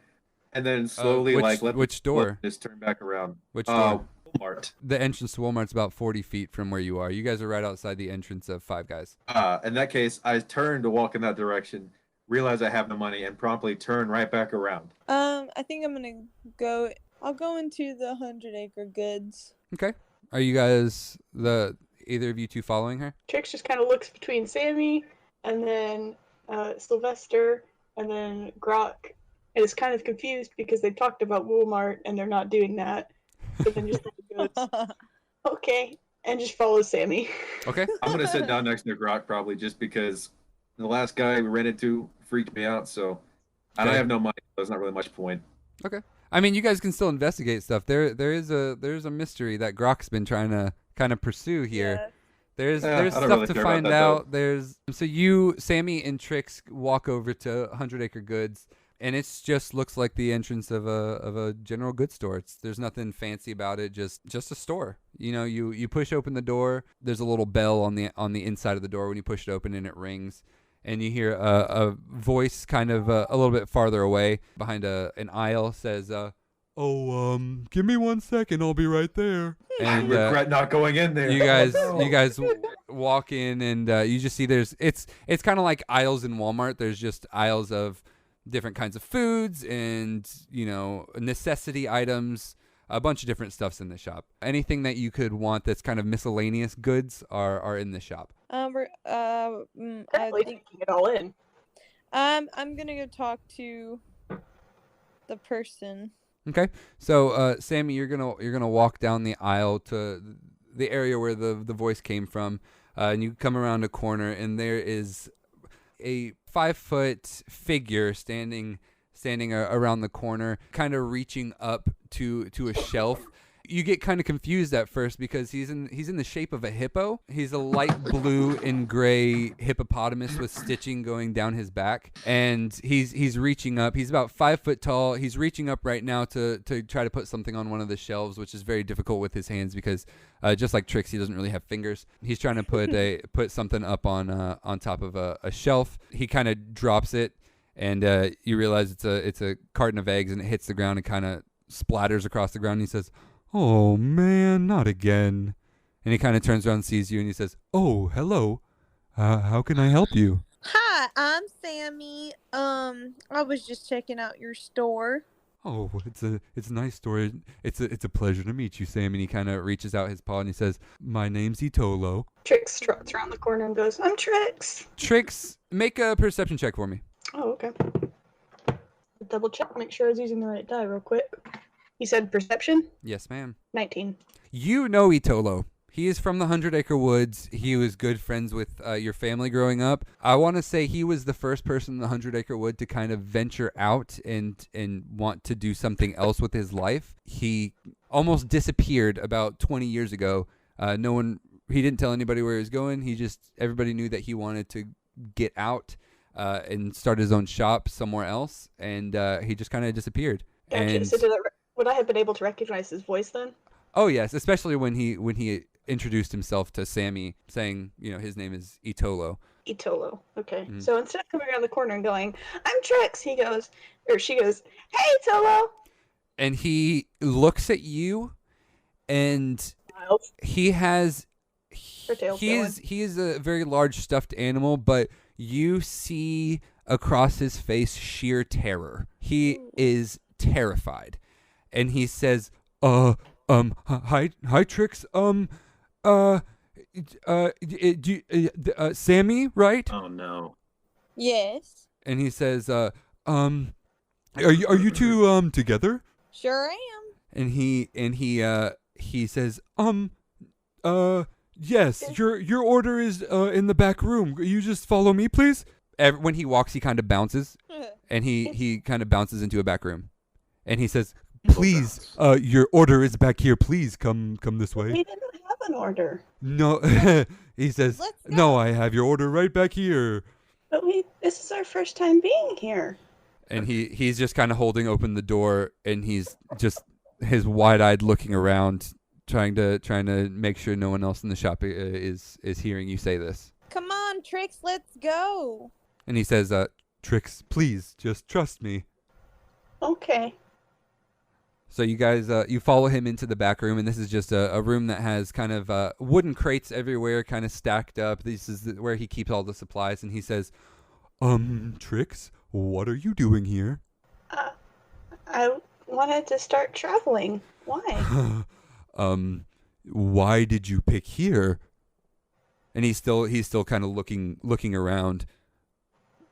and then slowly let which door? just turn back around. Which door? Walmart. The entrance to Walmart's about 40 feet from where you are. You guys are right outside the entrance of Five Guys. In that case, I turn to walk in that direction, realize I have no money, and promptly turn right back around. I think I'm gonna go. I'll go into the 100-acre goods. Okay. Are you guys either of you two following her? Trix just kind of looks between Sammy and then Sylvester and then Grok, and is kind of confused because they talked about Walmart and they're not doing that. So then just goes, okay, and just follows Sammy. Okay. I'm gonna sit down next to Grok probably just because the last guy we ran into freaked me out. So and I have no money, so there's not really much point. Okay. I mean, you guys can still investigate stuff. There's a mystery that Grok's been trying to kind of pursue here. Yeah. There's I don't stuff really to care about find that, out. So you, Sammy, and Trix walk over to 100-acre goods, and it just looks like the entrance of a general goods store. There's nothing fancy about it. Just a store. You know, you push open the door. There's a little bell on the inside of the door when you push it open, and it rings. And you hear a voice kind of a little bit farther away behind an aisle says, give me 1 second, I'll be right there. And I regret not going in there. you guys walk in, and you just see it's kind of like aisles in Walmart. There's just aisles of different kinds of foods and, you know, necessity items. A bunch of different stuffs in the shop. Anything that you could want that's kind of miscellaneous goods are in the shop. I Definitely think taking it all in. I'm gonna go talk to the person. Okay, so Sammy, you're gonna walk down the aisle to the area where the voice came from, and you come around a corner, and there is a 5-foot figure standing around the corner, kind of reaching up to a shelf. You get kind of confused at first because he's in the shape of a hippo. He's a light blue and gray hippopotamus with stitching going down his back, and he's reaching up. He's about 5 foot tall. He's reaching up right now to try to put something on one of the shelves, which is very difficult with his hands because just like Trix, he doesn't really have fingers. He's trying to put something up on top of a shelf. He kind of drops it, and you realize it's a carton of eggs, and it hits the ground and kind of splatters across the ground. And he says, "Oh man, not again." And he kind of turns around and sees you, and he says, "Oh, hello. How can I help you?" Hi, I'm Sammy. I was just checking out your store. "Oh, it's a nice store. It's a pleasure to meet you, Sam." And he kind of reaches out his paw and he says, "My name's Itolo." Trix trots around the corner and goes, I'm Trix. Trix, make a perception check for me. Oh, okay. Double check, make sure I was using the right die real quick. You said perception? Yes, ma'am. 19. You know Itolo. He is from the 100-acre woods. He was good friends with your family growing up. I want to say he was the first person in the 100-acre wood to kind of venture out and want to do something else with his life. He almost disappeared about 20 years ago. He didn't tell anybody where he was going. Everybody knew that he wanted to get out and start his own shop somewhere else, and he just kind of disappeared. Gotcha. And So would I have been able to recognize his voice then? oh yes, especially when he introduced himself to Sammy, saying, you know, his name is Itolo. Itolo. Okay. Mhm. So instead of coming around the corner and going, I'm Trix, she goes, hey, Itolo. And he looks at you, and Miles. Her tail's he is a very large stuffed animal, but you see across his face sheer terror. He is terrified, and he says, hi Trix, Sammy, right?" Oh no. Yes. And he says, are you two together?" Sure am. And he says, yes, your order is in the back room. You just follow me, please. When he walks, he kind of bounces, and he kind of bounces into a back room, and he says, "Please, your order is back here. Please come this way." We didn't have an order. No, he says, Let's go. "No, I have your order right back here." But this is our first time being here. And he's just kind of holding open the door, and he's just his wide-eyed looking around, trying to make sure no one else in the shop is hearing you say this. Come on, Tricks, let's go. And he says, Tricks, please, just trust me. Okay. So you guys, you follow him into the back room, and this is just a room that has kind of wooden crates everywhere, kind of stacked up. This is where he keeps all the supplies, and he says, Tricks, what are you doing here? I wanted to start traveling. Why? Why did you pick here? And he's still kind of looking around,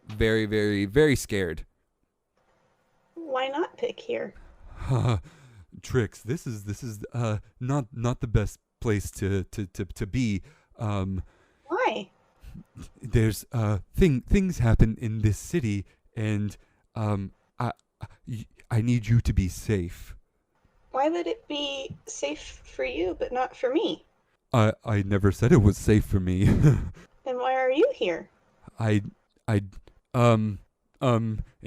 very, very, very scared. Why not pick here? Tricks, this is not the best place to be. Why? There's things happen in this city, and I need you to be safe. Why would it be safe for you but not for me? I never said it was safe for me. Then why are you here? and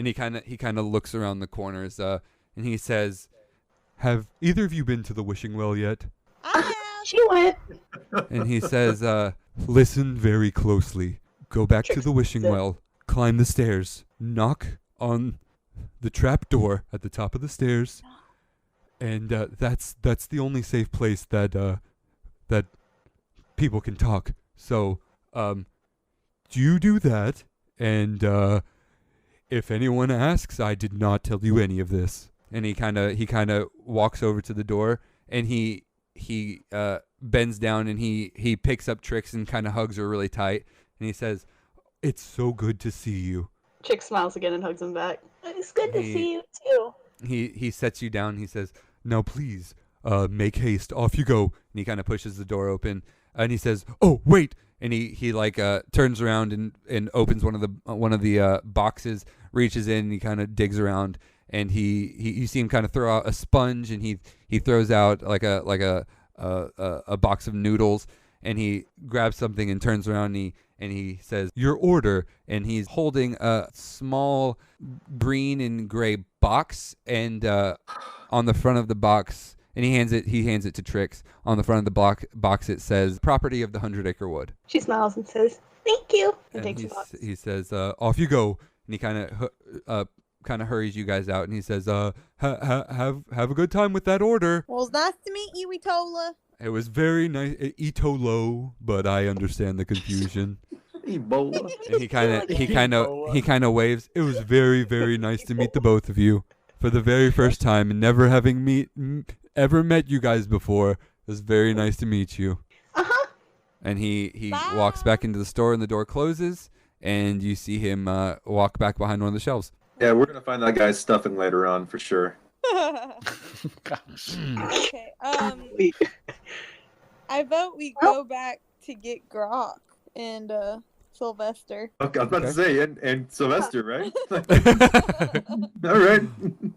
he kind of looks around the corners, and he says, "Have either of you been to the wishing well yet?" I have. She went. And he says, "Listen very closely. Go back to the wishing well. Climb the stairs. Knock on the trap door at the top of the stairs, and that's the only safe place that people can talk. So, you do that, and if anyone asks, I did not tell you any of this." And he kind of walks over to the door, and he bends down, and he picks up Tricks and kind of hugs her really tight, and he says, "It's so good to see you." Chick smiles again and hugs him back. It's good to see you too. He sets you down. He says, "Now please, make haste. Off you go." And he kind of pushes the door open, and he says, "Oh wait!" And he turns around and opens one of the boxes, reaches in, and he kind of digs around, and you see him kind of throw out a sponge, and he throws out like a box of noodles, and he grabs something and turns around, and he says, "Your order." And he's holding a small green and gray box, and on the front of the box, and he hands it to Tricks. On the front of the box it says, "Property of the 100-acre wood." She smiles and says, "Thank you." And And takes the box. he says, "Off you go." And he kind of hurries you guys out, and he says, have a good time with that order." Well, it's nice to meet you, Etola. It was very nice, Itolo, but I understand the confusion. Ebola. And he kind of waves. "It was very, very nice to meet the both of you for the very first time, and never having ever met you guys before. It was very nice to meet you." Uh-huh. And he Bye. walks back into the store, and the door closes, and you see him walk back behind one of the shelves. Yeah, we're gonna find that guy's stuffing later on for sure. Gosh. Okay. Wait. I vote we go back to get Grok and Sylvester. Okay, I was about to say, and Sylvester, right? Mm-hmm. All right.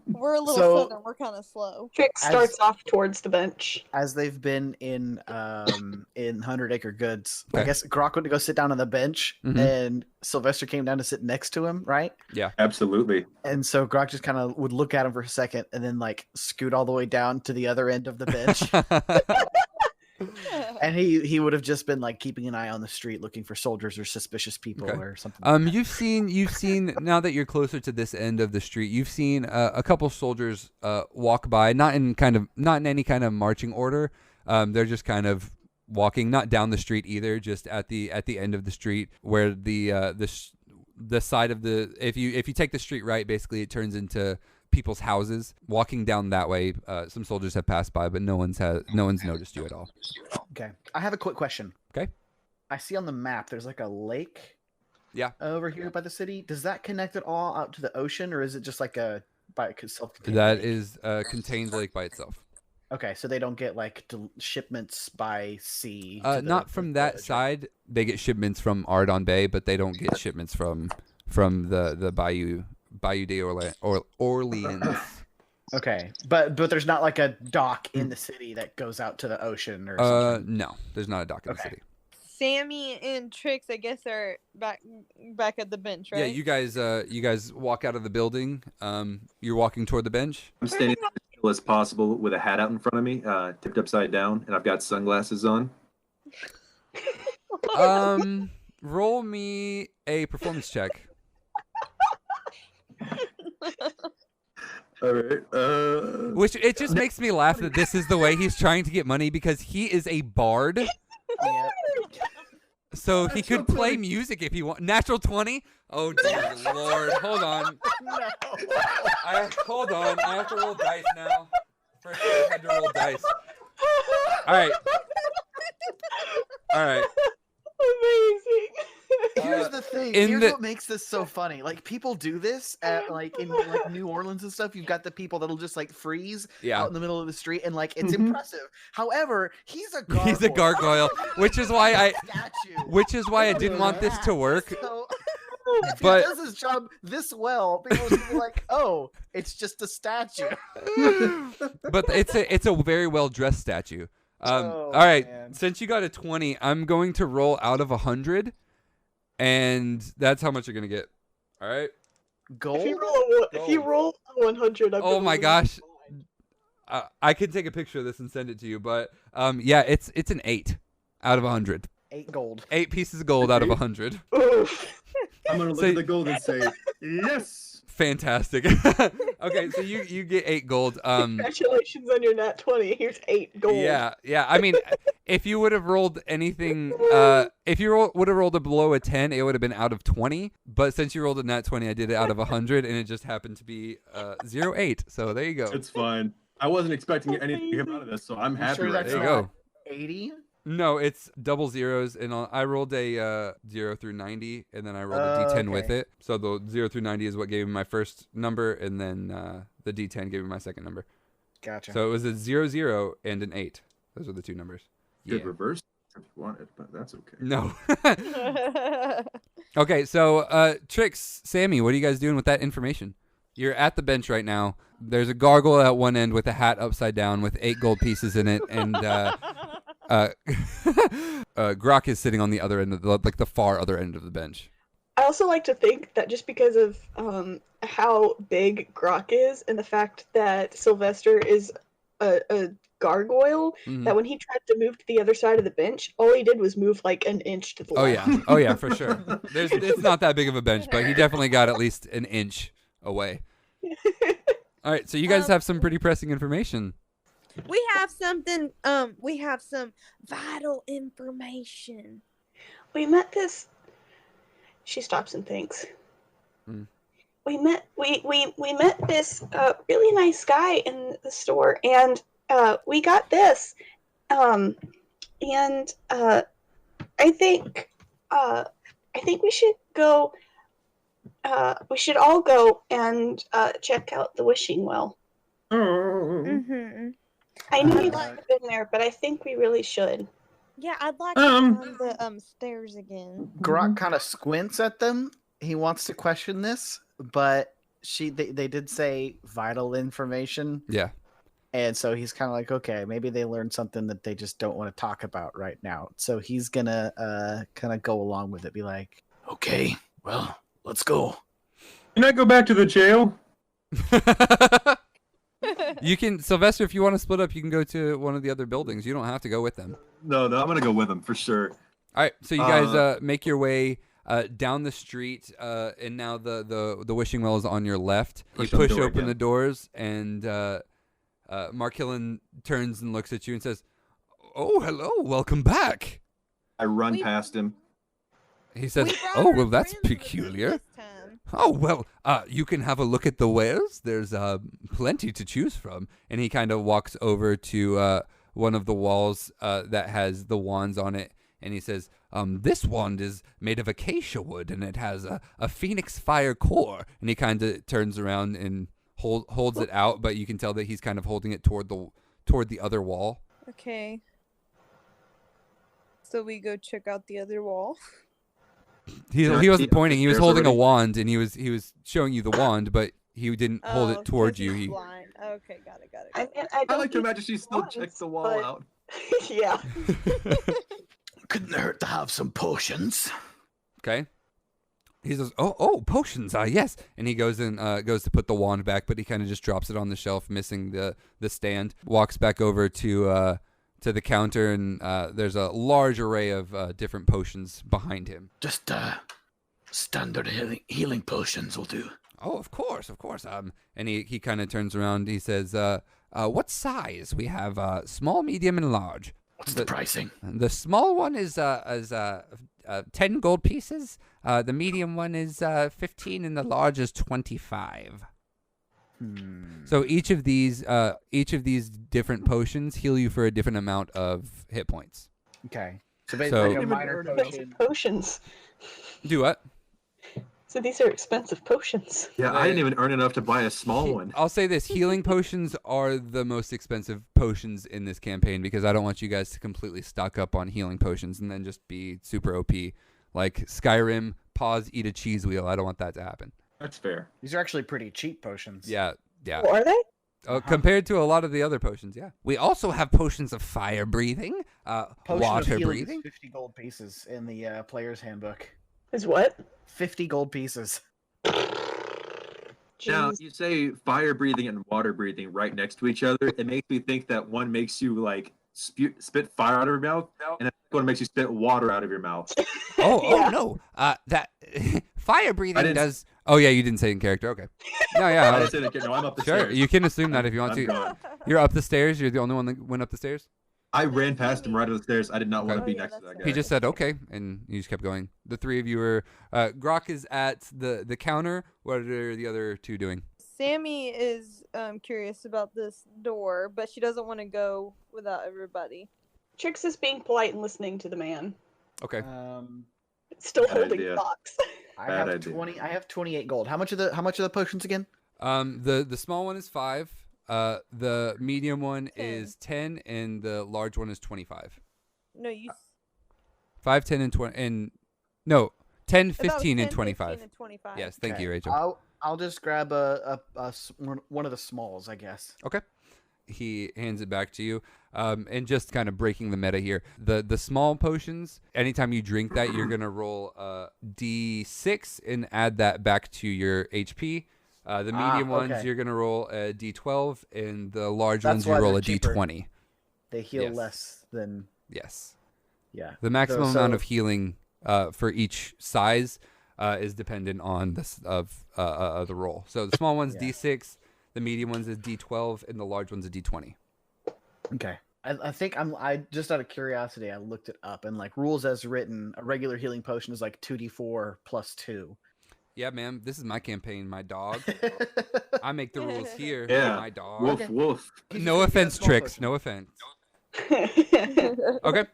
We're a little So- southern. We're kind of slow. Trick As- starts off towards the bench. As they've been in 100-acre goods, I Okay. guess Grok went to go sit down on the bench, Mhm. and Sylvester came down to sit next to him, right? Absolutely. And so Grok just kind of would look at him for a second, and then like scoot all the way down to the other end of the bench. And he would have just been like keeping an eye on the street, looking for soldiers or suspicious people Okay. or something. like that. You've seen now that you're closer to this end of the street, you've seen a couple soldiers walk by, not in any kind of marching order. They're just kind of walking, not down the street either, just at the end of the street where the side of the if you take the street right, basically it turns into people's houses. Walking down that way, some soldiers have passed by, but no one's noticed you at all. Okay, I have a quick question. Okay. I see on the map there's like a lake. Yeah. Over here by the city. Does that connect at all out to the ocean, or is it just like a by self-contained? That lake? is a contained lake by itself. Okay, so they don't get like shipments by sea. to the- Not from the that village. side. They get shipments from Ardon Bay, but they don't get shipments from the Bayou de Orleans. Okay, but there's not like a dock in the city that goes out to the ocean or something. No, there's not a dock in the Okay. city. Sammy and Tricks, I guess, are back at the bench, right? Yeah, you guys walk out of the building. You're walking toward the bench. I'm standing pale as possible with a hat out in front of me, tipped upside down, and I've got sunglasses on. Roll me a performance check. All right. Which it just makes me laugh that this is the way he's trying to get money because he is a bard. Yeah. So he could play music if he want. Natural 20? Oh dear lord. Hold on. Hold on. I have to roll dice now. First I had to roll dice. Alright. Alright. Amazing. Here's the thing. in Here's the- what makes this so funny. Like people do this at like in like New Orleans and stuff. You've got the people that'll just like freeze Yeah. out in the middle of the street, and like it's impressive. However, he's a gargoyle. He's a gargoyle, which is why I Statue. I didn't want this to work. So, if But- he does his job this well, people will be like, "Oh, it's just a statue." But it's a very well dressed statue. Oh, all right, man. since you got a 20, I'm going to roll out of 100, and that's how much you're gonna get. All right. Gold. If you roll a 100, I'm Oh gonna my lose gosh. mine. I could take a picture of this and send it to you, but yeah, it's an 8 out of 100. 8 gold. 8 pieces of gold out of 100. Oof. I'm gonna look So- at the gold and say, yes. Fantastic. Okay, so you get 8 gold. Congratulations on your nat 20. Here's 8 gold. Yeah. I mean, if you would have rolled anything, if you would have rolled a below a 10, it would have been out of 20. But since you rolled a nat 20, I did it out of 100, and it just happened to be 08. So there you go. It's fine. I wasn't expecting anything to come out of this, so I'm happy sure right that's There you now. go. 80. No, it's double zeros, and I rolled a 0 through 90, and then I rolled a D10 with Okay. it. So the 0 through 90 is what gave me my first number, and then the D10 gave me my second number. Gotcha. So it was a 0, 0, and an 8. Those are the two numbers. Could reverse if you wanted, but that's okay. No. Okay, so Tricks, Sammy, what are you guys doing with that information? You're at the bench right now. There's a gargoyle at one end with a hat upside down with 8 gold pieces in it, and Grak is sitting on the other end of the far other end of the bench. I also like to think that just because of how big Grok is and the fact that Sylvester is a gargoyle, Mhm. that when he tried to move to the other side of the bench, all he did was move like an inch to the Oh left. yeah, for sure. It's not that big of a bench, but he definitely got at least an inch away. All right, so you guys have some pretty pressing information. We have something. We have some vital information. We met this. She stops and thinks. Hmm. We met this really nice guy in the store, and we got this. I think we should go. We should all go and check out the wishing well. Mm-hmm. I know you've never been there, but I think we really should. Yeah, I'd like to climb the stairs again. Grok kind of squints at them. He wants to question this, but they did say vital information, Yeah. and so he's kind of like, okay, maybe they learned something that they just don't want to talk about right now. So he's gonna kind of go along with it, be like, Okay, well, let's go. Can I go back to the jail? You can, Sylvester, if you want to split up, you can go to one of the other buildings. You don't have to go with them. No, I'm gonna go with him for sure. All right, so you guys make your way down the street, and now the wishing well is on your left. Push you on the push door open again. the doors, and Mark Hillen turns and looks at you and says, "Oh, hello, welcome back." I run We- past him. He says, We brought "Oh, our well, that's friends with us peculiar. this time. Oh, well, you can have a look at the wares. There's plenty to choose from." And he kind of walks over to one of the walls that has the wands on it, and he says, "This wand is made of acacia wood, and it has a phoenix fire core." And he kind of turns around and holds it out, but you can tell that he's kind of holding it toward the other wall. Okay. So we go check out the other wall. He wasn't he- pointing. He was there's holding a already- wand, and he was showing you the wand, but he didn't hold it towards you. He's He blind. Okay, got it. I Got mean, it. I I don't like to think imagine she still once, checks the wall but- out. Yeah. Couldn't hurt to have some potions. Okay. He says, "Oh, potions. Yes." And he goes to put the wand back, but he kind of just drops it on the shelf, missing the stand. Walks back over to the counter, and there's a large array of different potions behind him. Just standard healing potions will do. Oh, of course. And he kind of turns around. He says, "What size? We have small, medium, and large. What's the pricing? The small one is 10 gold pieces. The medium one is 15, and the large is 25. So each of these different potions heal you for a different amount of hit points. Okay. So basically So- a minor potion. Potions. Do what? So these are expensive potions. Yeah, I didn't even earn enough to buy a small one. I'll say this: healing potions are the most expensive potions in this campaign because I don't want you guys to completely stock up on healing potions and then just be super OP. Like Skyrim, pause, eat a cheese wheel. I don't want that to happen. That's fair. These are actually pretty cheap potions. Yeah. Oh, are they? Compared to a lot of the other potions, yeah. We also have potions of fire breathing, Potion water of healing breathing. is 50 gold pieces in the player's handbook. Is what? 50 gold pieces. Now, Jeez. you say fire breathing and water breathing right next to each other. It makes me think that one makes you like spit fire out of your mouth, and the one makes you spit water out of your mouth. Yeah. No. That fire breathing didn't- does. Oh yeah, you didn't say it in character. Okay. No, I yeah. didn't say that, no, I'm up the Sure, stairs. you can assume that if you want I'm to. gone. You're up the stairs. You're the only one that went up the stairs. I ran past him right up the stairs. I did not want to Okay. be Oh, yeah, next to that's that guy. He just said okay, and you just kept going. The three of you are. Grok is at the counter. What are the other two doing? Sammy is curious about this door, but she doesn't want to go without everybody. Trix is being polite and listening to the man. Okay. Still Bad holding idea. the box. I Bad have idea. 20. I have 28 gold. How much are the potions again? The small one is 5. The medium one 10. is 10, and the large one is 25. No, you. 5, 10, and 20. And no, 10, I thought it was 15, and 10, 25. 15, and 25. Yes, thank Okay. you, Rachel. I'll just grab one of the smalls, I guess. Okay. He hands it back to you. And just kind of breaking the meta here. The small potions, anytime you drink that, you're going to roll D6 and add that back to your HP. The medium ones, okay. you're going to roll a D12, and the large That's ones, you why roll they're a cheaper. D20. They heal Yes. less than Yes. yeah. The maximum So- amount of healing for each size is dependent on the roll. So the small one's Yeah. D6, the medium one's is D12, and the large one's a D20. Okay. I think I just out of curiosity I looked it up, and like rules as written, a regular healing potion is like 2d4 plus 2. Yeah, ma'am. This is my campaign, my dog. I make the rules here. Yeah. My dog. Woof, Okay. woof. No offense, Tricks. No offense. Okay.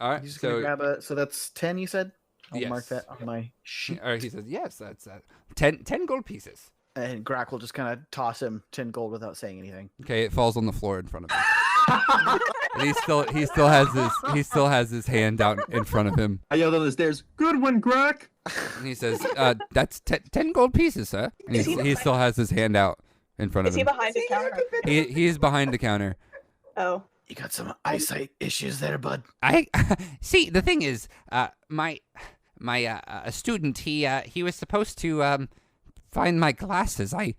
All right. You just gonna So, grab so that's 10 you said? I'll mark Yes. that on my sheet. all right, he says, yes, that's 10 gold pieces. And Grak will just kind of toss him 10 gold without saying anything. Okay, it falls on the floor in front of him. And he still has his hand out in front of him. I yelled on the stairs, "Good one, Grak!" And he says, that's 10 gold pieces, sir. And he still has his hand out in front of Is he him. behind the counter? He is behind the counter. Oh. You got some eyesight issues there, bud. I see. The thing is, my student, he was supposed to find my glasses. I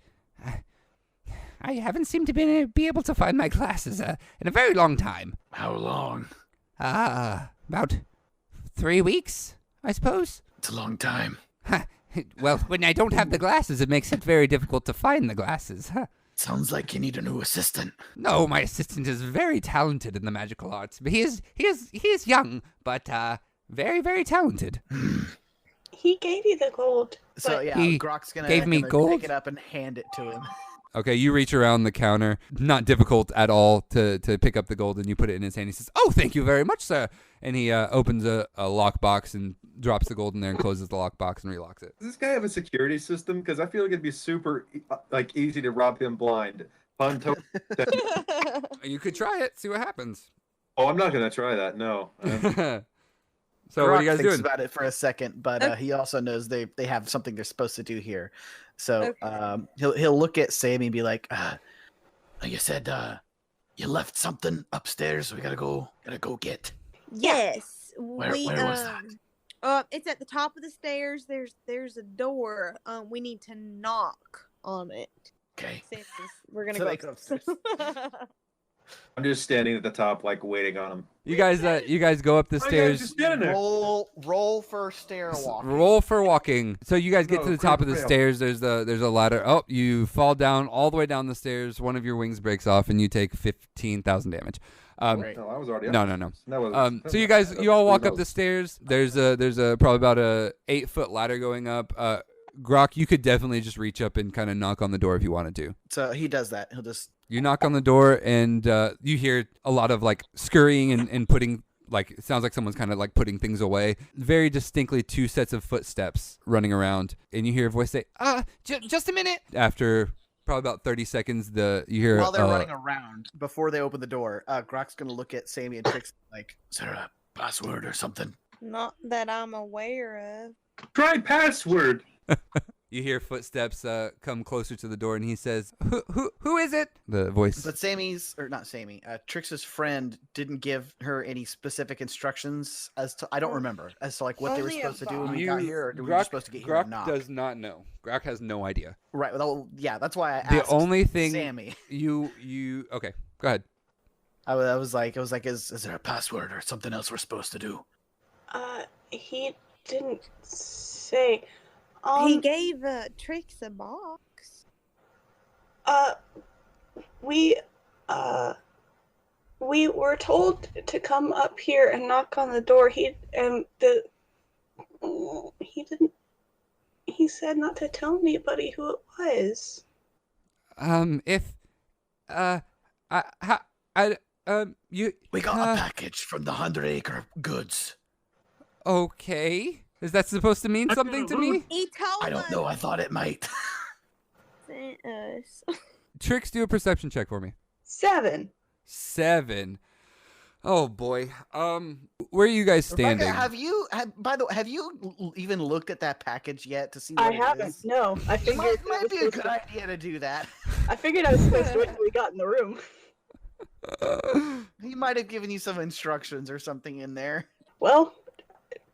haven't seemed to be able to find my glasses in a very long time. How long? About 3 weeks, I suppose. It's a long time. Well, when I don't have the glasses, it makes it very difficult to find the glasses. Sounds like you need a new assistant. No, my assistant is very talented in the magical arts. But he is young, but very, very talented. He gave you the gold. So but yeah, He Grak's gonna gave me gold? pick it up and hand it to him. Okay, you reach around the counter. Not difficult at all to pick up the gold, and you put it in his hand. He says, "Oh, thank you very much, sir." And he opens a lockbox and drops the gold in there and closes the lockbox and relocks it. Does this guy have a security system? Because I feel like it'd be super easy to rob him blind. Pun to- You could try it, see what happens. Oh, I'm not gonna try that. No. So what are Grak you guys thinks doing? about it for a second, but he also knows they have something they're supposed to do here. So he'll look at Sammy and be like, You said you left something upstairs. We gotta go get. Yes. Where we was that? It's at the top of the stairs. There's a door. We need to knock on it. Okay. We're gonna So go they go upstairs. I'm just standing at the top, like waiting on him. You guys go up the Just stairs. standing there. Roll for stair walk. Roll for walking. So you guys get No, to the top of the fail. stairs. There's a ladder. Oh, you fall down all the way down the stairs. One of your wings breaks off, and you take 15,000 damage. Great. No, I was already up. No. That was, So you all walk up the stairs. There's a probably about a 8-foot ladder going up. Grok, you could definitely just reach up and kind of knock on the door if you wanted to. So he does that. He'll just. You knock on the door, and you hear a lot of like scurrying and putting, like, it sounds like someone's kind of like putting things away. Very distinctly 2 sets of footsteps running around, and you hear a voice say, just a minute. After probably about 30 seconds, you hear While they're running around, before they open the door, Grok's gonna look at Sammy and Trix like, Is there a password or something? Not that I'm aware of. Try password. You hear footsteps come closer to the door, and he says, "Who is it?" The voice. but Trix's friend didn't give her any specific instructions as to, I don't remember, as to like what they were Only supposed to do when about- we got here, or were we supposed to get here or Grok not? does not know. Grok has no idea. Right. Well, yeah, that's why I asked. The only thing Sammy. you okay, go ahead. I was like, is Is there a password or something else we're supposed to do? He didn't say. He gave Trix a box. We were told to come up here and knock on the door. He didn't. He said not to tell anybody who it was. We got a package from the 100-acre goods. Okay. Is that supposed to mean something to me? He told I don't know. I thought it might. us. Trix, do a perception check for me. 7. 7. Oh boy. Where are you guys standing? Rebekah, by the way, have you even looked at that package yet to see what I it haven't. is? No, I It figured might be a good idea to do that. I figured I was supposed to wait until we got in the room. He might have given you some instructions or something in there. Well,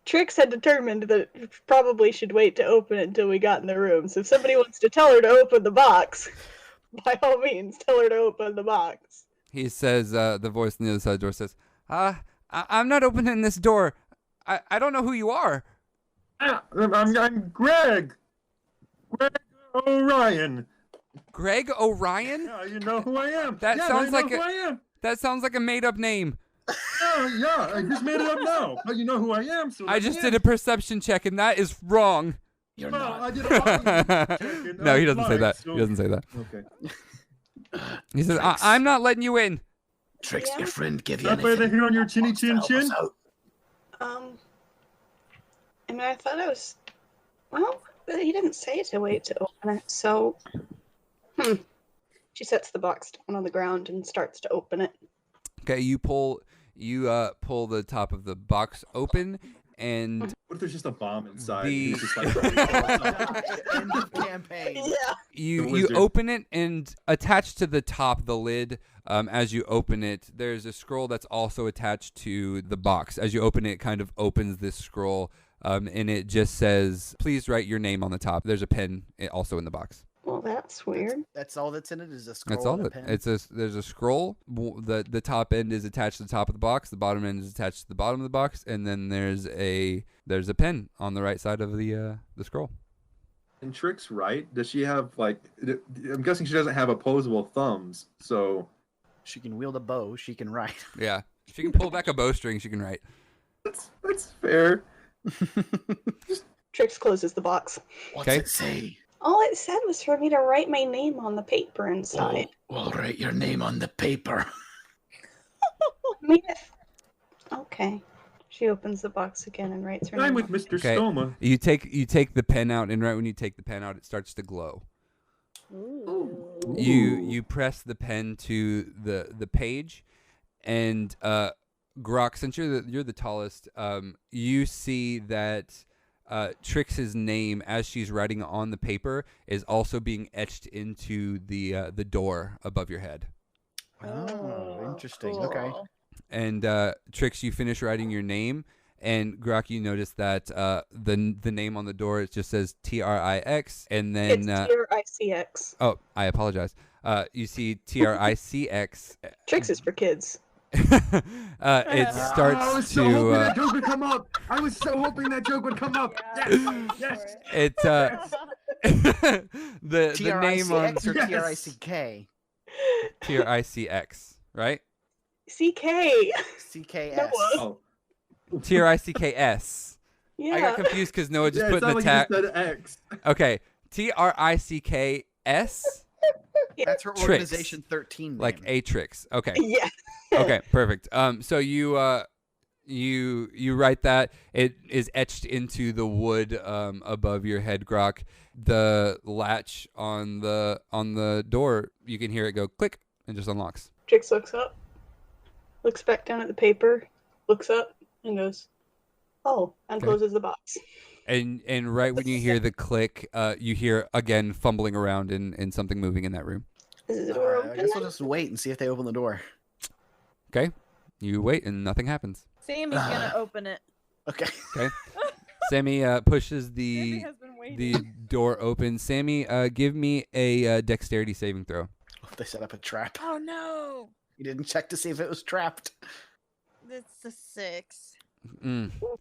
Trix had determined that probably should wait to open it until we got in the room. So if somebody wants to tell her to open the box, by all means, tell her to open the box. He says, the voice on the other side of the door says, I'm not opening this door. I don't know who you are. I'm Greg. Greg Orion. Greg Orion? Yeah, you know who I am. That yeah, sounds I know like who I am. That sounds like a made-up name. Yeah, I just made it up now. But you know who I am. So I just did a perception check, and that is wrong. You're Well, not. I did a check and No, I he doesn't say lied, that. so- He doesn't say that. Okay. He says, Trix. I'm not letting you in. Trix, Yeah. your friend give you That way anything. they hear on your chinny Wants to chin help chin. us out. I mean, I thought I was. Well, but he didn't say to wait to open it, so. She sets the box down on the ground and starts to open it. Okay, you pull the top of the box open, and What if there's just a bomb inside? The- It's just like, End of campaign. Yeah. The you wizard. open it, and attached to the top, the lid, as you open it, there's a scroll that's also attached to the box. As you open it, it kind of opens this scroll, and it just says, "Please write your name on the top." There's a pen also in the box. Well, that's weird. That's all that's in it is a scroll. That's all. and a pen. There's a scroll. The top end is attached to the top of the box. The bottom end is attached to the bottom of the box, and then there's a pen on the right side of the scroll. And Trix, right? Does she have like? I'm guessing she doesn't have opposable thumbs, so She can wield a bow. She can write. Yeah, if she can pull back a bowstring, she can write. that's fair. Trix closes the box. What's Okay. it say? All it said was for me to write my name on the paper inside. Well, write your name on the paper. I mean, okay. She opens the box again and writes her I'm name. with on Mr. Okay. Stoma. You take the pen out, and right when you take the pen out, it starts to glow. Ooh. You press the pen to the page, and Grok, since you're the tallest, you see that Trix's name, as she's writing on the paper, is also being etched into the door above your head. Oh, interesting. Cool. Okay. And Trix, you finish writing your name, And Grak, you notice that the name on the door, it just says Trix, and then It's Tricx. oh, I apologize. You see Tricx. Tricks is for kids. It I starts was so hoping to that joke would come up. I was so hoping that joke would come up. Yes. it the name on TRICX or Yes. TRICK? Tricx, right? CK. CKS. Noah. Oh. Tricks. Yeah. I got confused because Noah just Yeah, put it in the sounded tag. like you said X. Okay, Tricks, That's her Tricks. organization 13. like name. Atrix. Okay, Yeah. okay, perfect. So you write that. It is etched into the wood above your head, Grok. The latch on the door, you can hear it go click and just unlocks. Trix looks up, looks back down at the paper, looks up, and goes, "Oh," and Okay. closes the box. And right when you hear the click, you hear again fumbling around and something moving in that room. Is the door I open? guess I'll then? just wait and see if they open the door. Okay, you wait and nothing happens. Sammy's gonna open it. Okay. Okay, Sammy pushes Sammy the has been waiting. the door open. Sammy, give me a dexterity saving throw. They set up a trap. Oh no! You didn't check to see if it was trapped. It's a 6.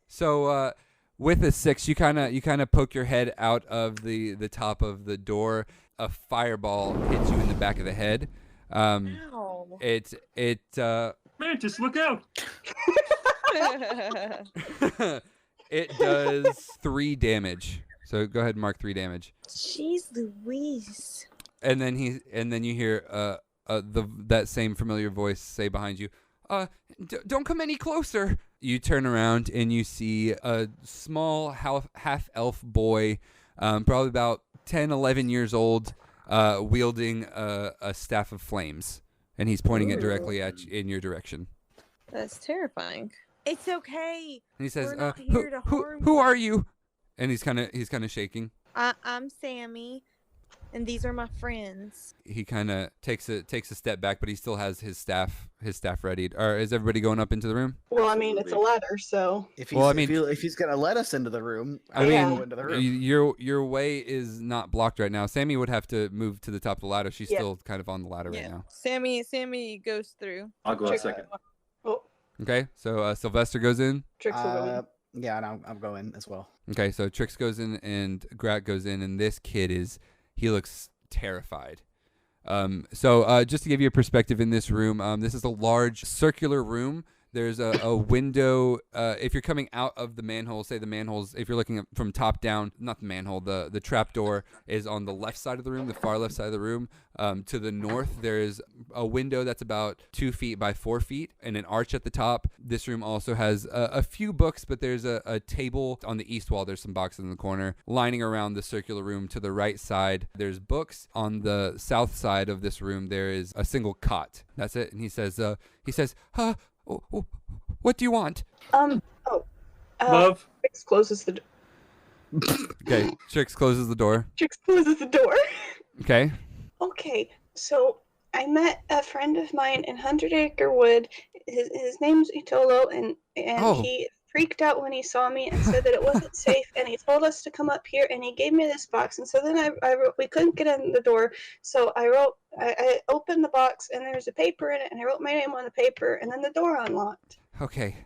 So with a 6, you kind of poke your head out of the top of the door. A fireball hits you in the back of the head. Ow. It Mantis, look out! it does 3 damage. So go ahead and mark 3 damage. Jeez Louise. And then you hear that same familiar voice say behind you, don't come any closer. You turn around and you see a small half elf boy, probably about 10, 11 years old, wielding a staff of flames, and he's pointing it directly at you, in your direction. That's terrifying. It's okay. And he says, We're not here to harm who you." are you?" And he's kind of shaking. I'm Sammy, and these are my friends. He kind of takes a step back, but he still has his staff readied. Or is everybody going up into the room? Well, I mean, it's a ladder, so If he's, Well, I mean- if he's gonna let us into the room, I Yeah. mean, go into the room. your way is not blocked right now. Sammy would have to move to the top of the ladder. She's Yeah. still kind of on the ladder right now. Sammy goes through. I'll go in a Trix- second. Oh, Okay, so Sylvester goes in. Trix will go in. Yeah, and I'm going as well. Okay, so Trix goes in and Grak goes in, and this kid he looks terrified. So just to give you a perspective in this room, this is a large circular room. There's a window. If you're coming out of the manhole, say the manhole's, if you're looking from top down, not the manhole, the trap door is on the left side of the room, the far left side of the room. To the north, there is a window that's about 2 feet by 4 feet and an arch at the top. This room also has a few books, but there's a table on the east wall. There's some boxes in the corner lining around the circular room. To the right side, there's books. On the south side of this room, there is a single cot. That's it. And he says, huh? What do you want? Love. Trix closes the door. Okay, Trix closes the door. Trix closes the door. Okay. Okay, so I met a friend of mine in 100 Acre Wood. His name's Itolo, and Oh. he freaked out when he saw me and said that it wasn't safe, and he told us to come up here, and he gave me this box, and so then I wrote, we couldn't get in the door, so I opened the box, and there's a paper in it, and I wrote my name on the paper, and then the door unlocked. Okay.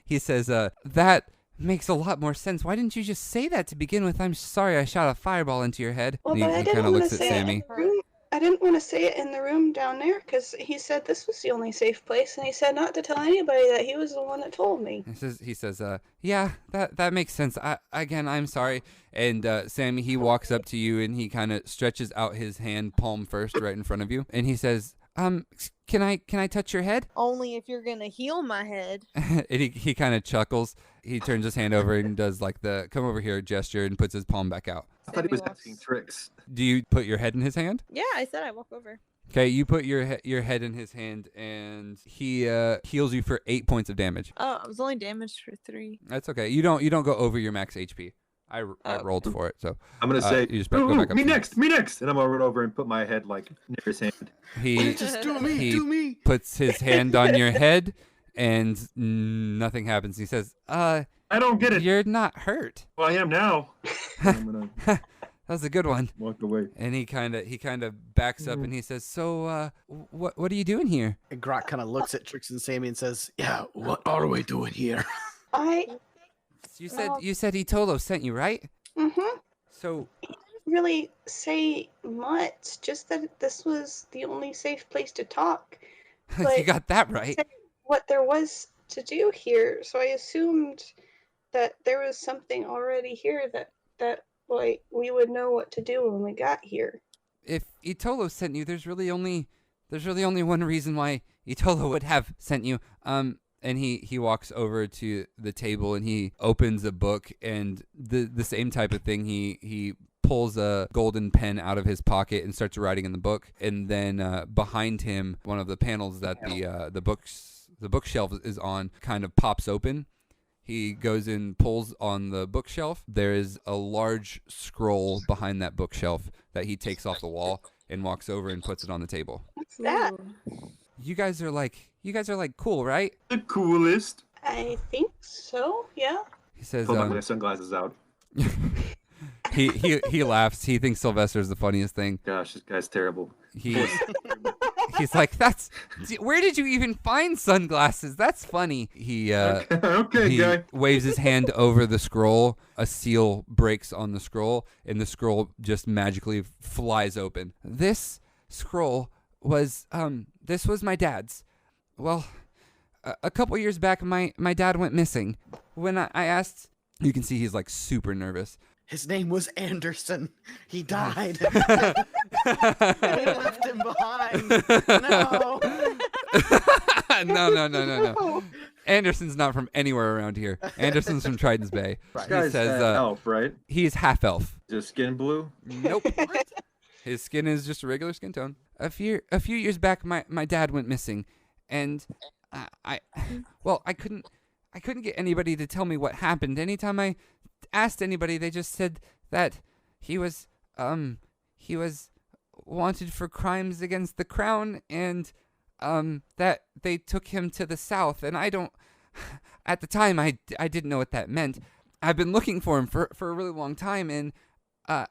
He says, that makes a lot more sense. Why didn't you just say that to begin with? I'm sorry I shot a fireball into your head. Well, And but I he didn't kind of want looks to at say it Sammy. in the room. I didn't want to say it in the room down there because he said this was the only safe place, and he said not to tell anybody that he was the one that told me. He says, yeah, that makes sense. I'm sorry. And Sammy, he walks up to you and he kind of stretches out his hand, palm first, right in front of you, and he says, can I touch your head? Only if you're gonna heal my head. And he kind of chuckles. He turns his hand over and does like the come over here gesture and puts his palm back out. I thought he was Sammy walks- asking Trix. Do you put your head in his hand? Yeah, I said I walk over. Okay, you put your head in his hand, and he heals you for 8 points of damage. Oh, I was only damaged for 3. That's okay. You don't go over your max HP. I Oh. rolled for it, so I'm gonna say, you just go back up me to next, me next, and I'm gonna run over and put my head like near his hand. he Just do me, he do me. puts his hand on your head, and nothing happens. He says, I don't get it. you're not hurt. Well, I am now. I'm gonna That was a good one. walk away. And he kind of backs up and he says, so what are you doing here? And Grok kind of looks at Trix and Sammy and says, Yeah, what are we doing here? I You said Itolo sent you, right? So didn't really say much, just that this was the only safe place to talk. you But got that right. said what there was to do here, so I assumed that there was something already here that like we would know what to do when we got here. If Itolo sent you, there's really only one reason why Itolo would have sent you. And he walks over to the table and he opens a book, and the same type of thing. He pulls a golden pen out of his pocket and starts writing in the book. And then behind him, one of the panels that the bookshelf is on kind of pops open. He goes and pulls on the bookshelf. There is a large scroll behind that bookshelf that he takes off the wall and walks over and puts it on the table. What's that? You guys are like cool, right? The coolest. I think so, yeah. He says, Pull my sunglasses out. he laughs. He thinks Sylvester's the funniest thing. Gosh, this guy's terrible. He's like, where did you even find sunglasses? That's funny. He Okay, guy. waves his hand over the scroll. A seal breaks on the scroll, and the scroll just magically flies open. This scroll was my dad's. Well, a couple years back, my dad went missing. When I asked, you can see he's like super nervous. his name was Anderson. He died. We left him behind. No. No. Anderson's not from anywhere around here. Anderson's from Triton's Bay. This He guy's says elf, right? he's half elf. Just skin blue? Nope. His skin is just a regular skin tone. A few years back, my dad went missing, and I couldn't get anybody to tell me what happened. Anytime I asked anybody, they just said that he was wanted for crimes against the crown, and that they took him to the south. And at the time I didn't know what that meant. I've been looking for him for a really long time, and I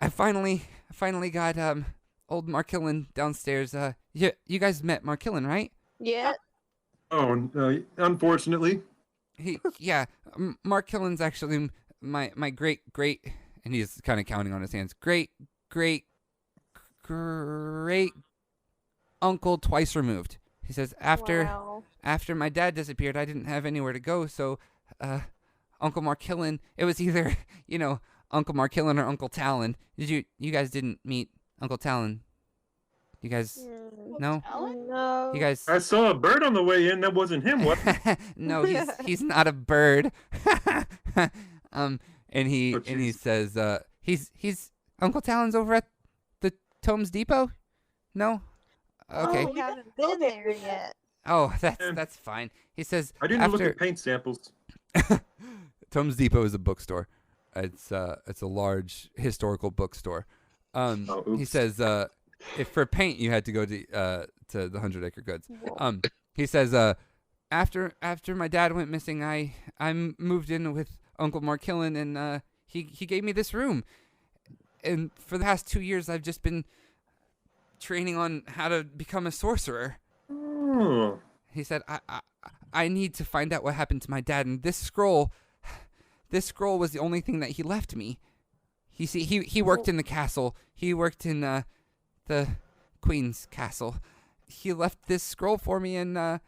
finally got old Markillen downstairs. You guys met Markillen, right? Yeah. Oh, unfortunately. Markillen's actually my great, and he's kind of counting on his hands. Great uncle twice removed. He says after my dad disappeared, I didn't have anywhere to go, so Uncle Markillen, it was either Uncle Markillen or Uncle Talon. You guys didn't meet Uncle Talon? You guys no? No. You guys? I saw a bird on the way in. That wasn't him. What? No, he's not a bird. And he says he's Uncle Talon's over at the Tomes Depot. No? Okay. Oh, we haven't been there yet. Oh, that's fine. He says I didn't look at paint samples. Tomes Depot is a bookstore. It's a large historical bookstore. He says if for paint you had to go to the 100 Acre Goods. He says after my dad went missing, I moved in with Uncle Markillen, and he gave me this room. And for the past 2 years, I've just been training on how to become a sorcerer. Oh. He said I need to find out what happened to my dad, and this scroll was the only thing that he left me. He worked in the castle. He worked in the Queen's castle. He left this scroll for me, and the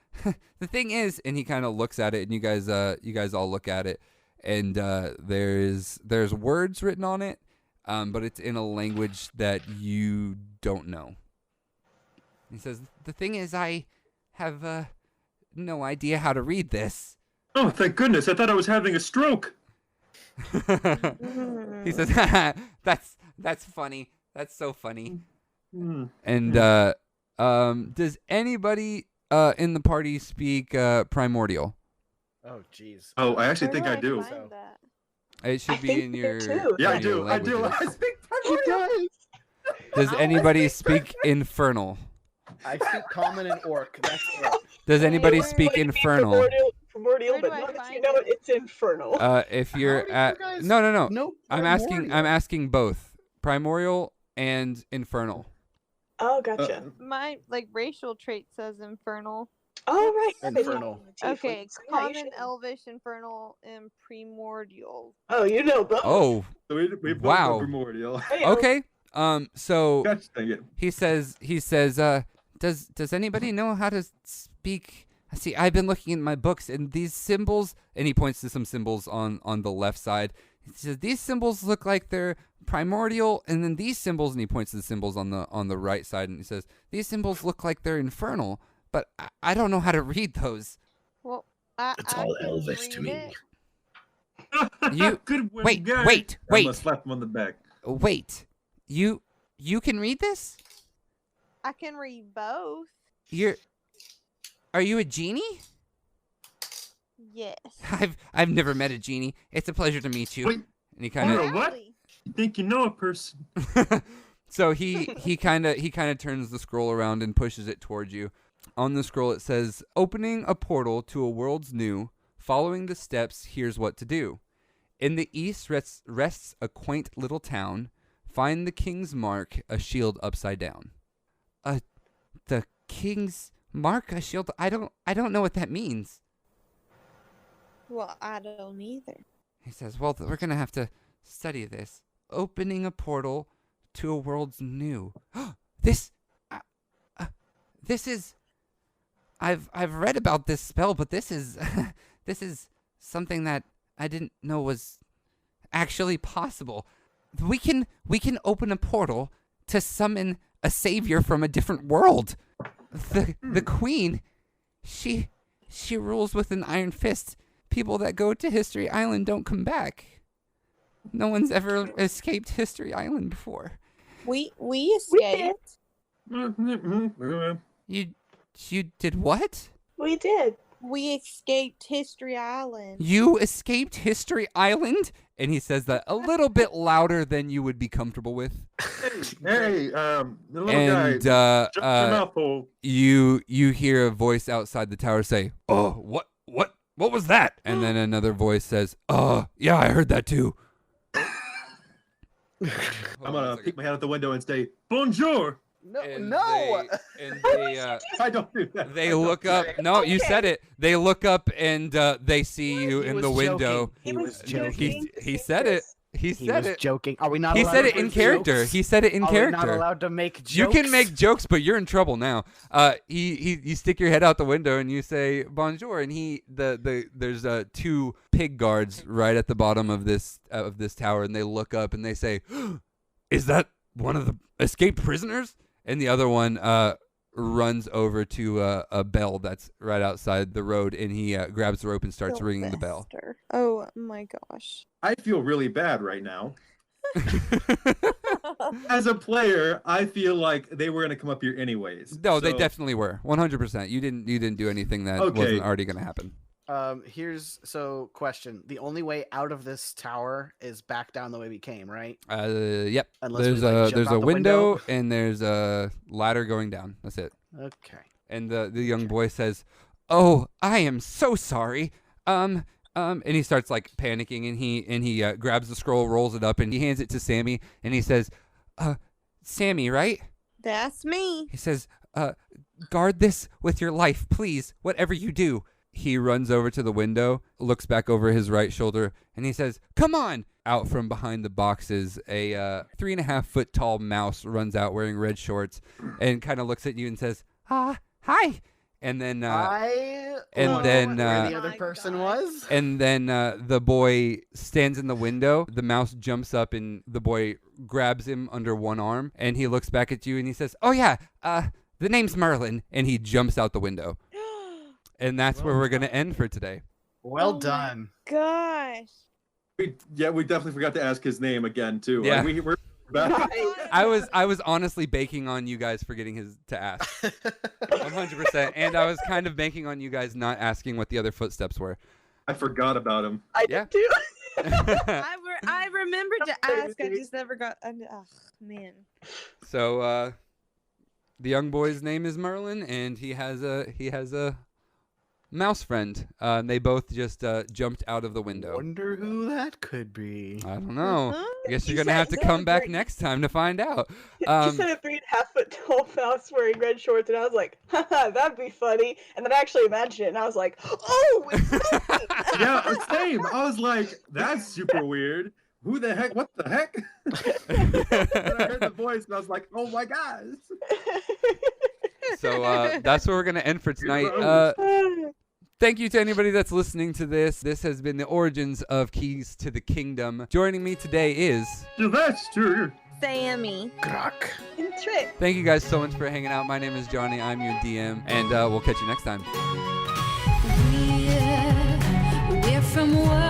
thing is, and he kind of looks at it, and you guys all look at it, and there's words written on it, but it's in a language that you don't know. He says, the thing is, I have no idea how to read this. Oh, thank goodness. I thought I was having a stroke. He says, that's funny. That's so funny. Mm. And does anybody in the party speak Primordial? Oh, jeez. Oh, I actually Where think do I do. find that? It should I be think in so your too. Yeah, I in your do. I do. languages. I speak He primordial. does. Does anybody speak Infernal? I speak common and orc. That's it. Does anybody Where- speak Like, be infernal? Primordial, Where but do I not if you find know it? it's infernal. If How you're do at you guys no. know I'm primordial? asking both primordial and infernal. Oh, gotcha. My racial trait says infernal. Oh, right. Infernal. Okay, So, yeah, you common, should- elvish, infernal, and primordial. Oh, you know both. Oh, So we both Wow. know primordial. Hey, okay. So Gosh dang it. he says, does anybody know how to speak? See, I've been looking in my books, and these symbols, and he points to some symbols on the left side. He says these symbols look like they're primordial, and then these symbols, and he points to the symbols on the right side, and he says these symbols look like they're infernal, but I don't know how to read those. Well, It's I all can elvish to read me. it. You- Good one, wait, guy. wait, I'm wait. gonna slap him on the back. Wait, you can read this? I can read both. Are you a genie? Yes. I've never met a genie. It's a pleasure to meet you. Wait, And he kind You're of a what? Howdy. You think you know a person? so he kind of turns the scroll around and pushes it towards you. On the scroll it says, "Opening a portal to a world's new. Following the steps, here's what to do. In the east rests a quaint little town. Find the king's mark, a shield upside down." The king's mark, a shield? I don't know what that means. Well, I don't either. He says, "Well, we're gonna have to study this. Opening a portal to a world's new. This is. I've read about this spell, but this is this is something that I didn't know was actually possible. We can open a portal to summon a savior from a different world. The queen, she rules with an iron fist. People that go to History Island don't come back. No one's ever escaped History Island before. We escaped. You did what? We did. We escaped History Island. You escaped History Island? And he says that a little bit louder than you would be comfortable with. Hey, the little And guy. Shut your mouth hole. you hear a voice outside the tower say, "Oh, what was that?" And then another voice says, "Oh, yeah, I heard that too." I'm gonna peek my head out the window and say, "Bonjour." No, And no. I don't do that. They look up. No, you said it. They look up and they see you He in was the window. joking. He was joking. He said it. He He said was it. joking. Are we not? He allowed said to it in make character. jokes? He said it in Are we character. not allowed to make jokes? You can make jokes, but you're in trouble now. You stick your head out the window and you say bonjour, and there's two pig guards right at the bottom of this tower, and they look up and they say, "Is that one of the escaped prisoners?" And the other one runs over to a bell that's right outside the road, and he grabs the rope and starts ringing the bell. Sylvester. Oh my gosh. I feel really bad right now. As a player, I feel like they were gonna come up here anyways. No, they So- definitely were. 100%. You didn't do anything that Okay. wasn't already going to happen. Question. The only way out of this tower is back down the way we came, right? Yep. Unless There's we, like, a jump there's out a the window and there's a ladder going down. That's it. Okay. And the young boy says, "Oh, I am so sorry." And he starts like panicking, and he grabs the scroll, rolls it up, and he hands it to Sammy, and he says, "Sammy, right?" That's me. He says, "Guard this with your life, please. Whatever you do." He runs over to the window, looks back over his right shoulder, and he says, "Come on!" Out from behind the boxes, a 3.5 foot tall mouse runs out wearing red shorts, and kind of looks at you and says, "Hi." And then I and don't then, know where uh, the other my person God. was. And then the boy stands in the window. The mouse jumps up, and the boy grabs him under one arm. And he looks back at you, and he says, "Oh, yeah, the name's Merlin." And he jumps out the window. And that's where we're going to end for today. Well Oh my done. Gosh. We definitely forgot to ask his name again too. Yeah. Like, we're back. I was honestly banking on you guys forgetting to ask. 100%. And I was kind of banking on you guys not asking what the other footsteps were. I forgot about him. I Yeah. did too. I remembered to ask. I just never got. Oh man. So the young boy's name is Merlin, and he has a mouse friend. They both just jumped out of the window. Wonder who that could be. I don't know. Huh? I guess You you're gonna have to said come back three. next time to find out. She said a 3.5 foot tall mouse wearing red shorts, and I was like, haha, that'd be funny. And then I actually imagined it, and I was like, oh, it's funny. Yeah, same. I was like, that's super weird. Who the heck? What the heck? And I heard the voice, and I was like, oh my gosh. So that's where we're gonna end for tonight. Thank you to anybody that's listening to this. This has been the origins of Keys to the Kingdom. Joining me today is. Sylvester. Sammy. Grak. And Trick. Thank you guys so much for hanging out. My name is Johnny. I'm your DM, and we'll catch you next time. We're from world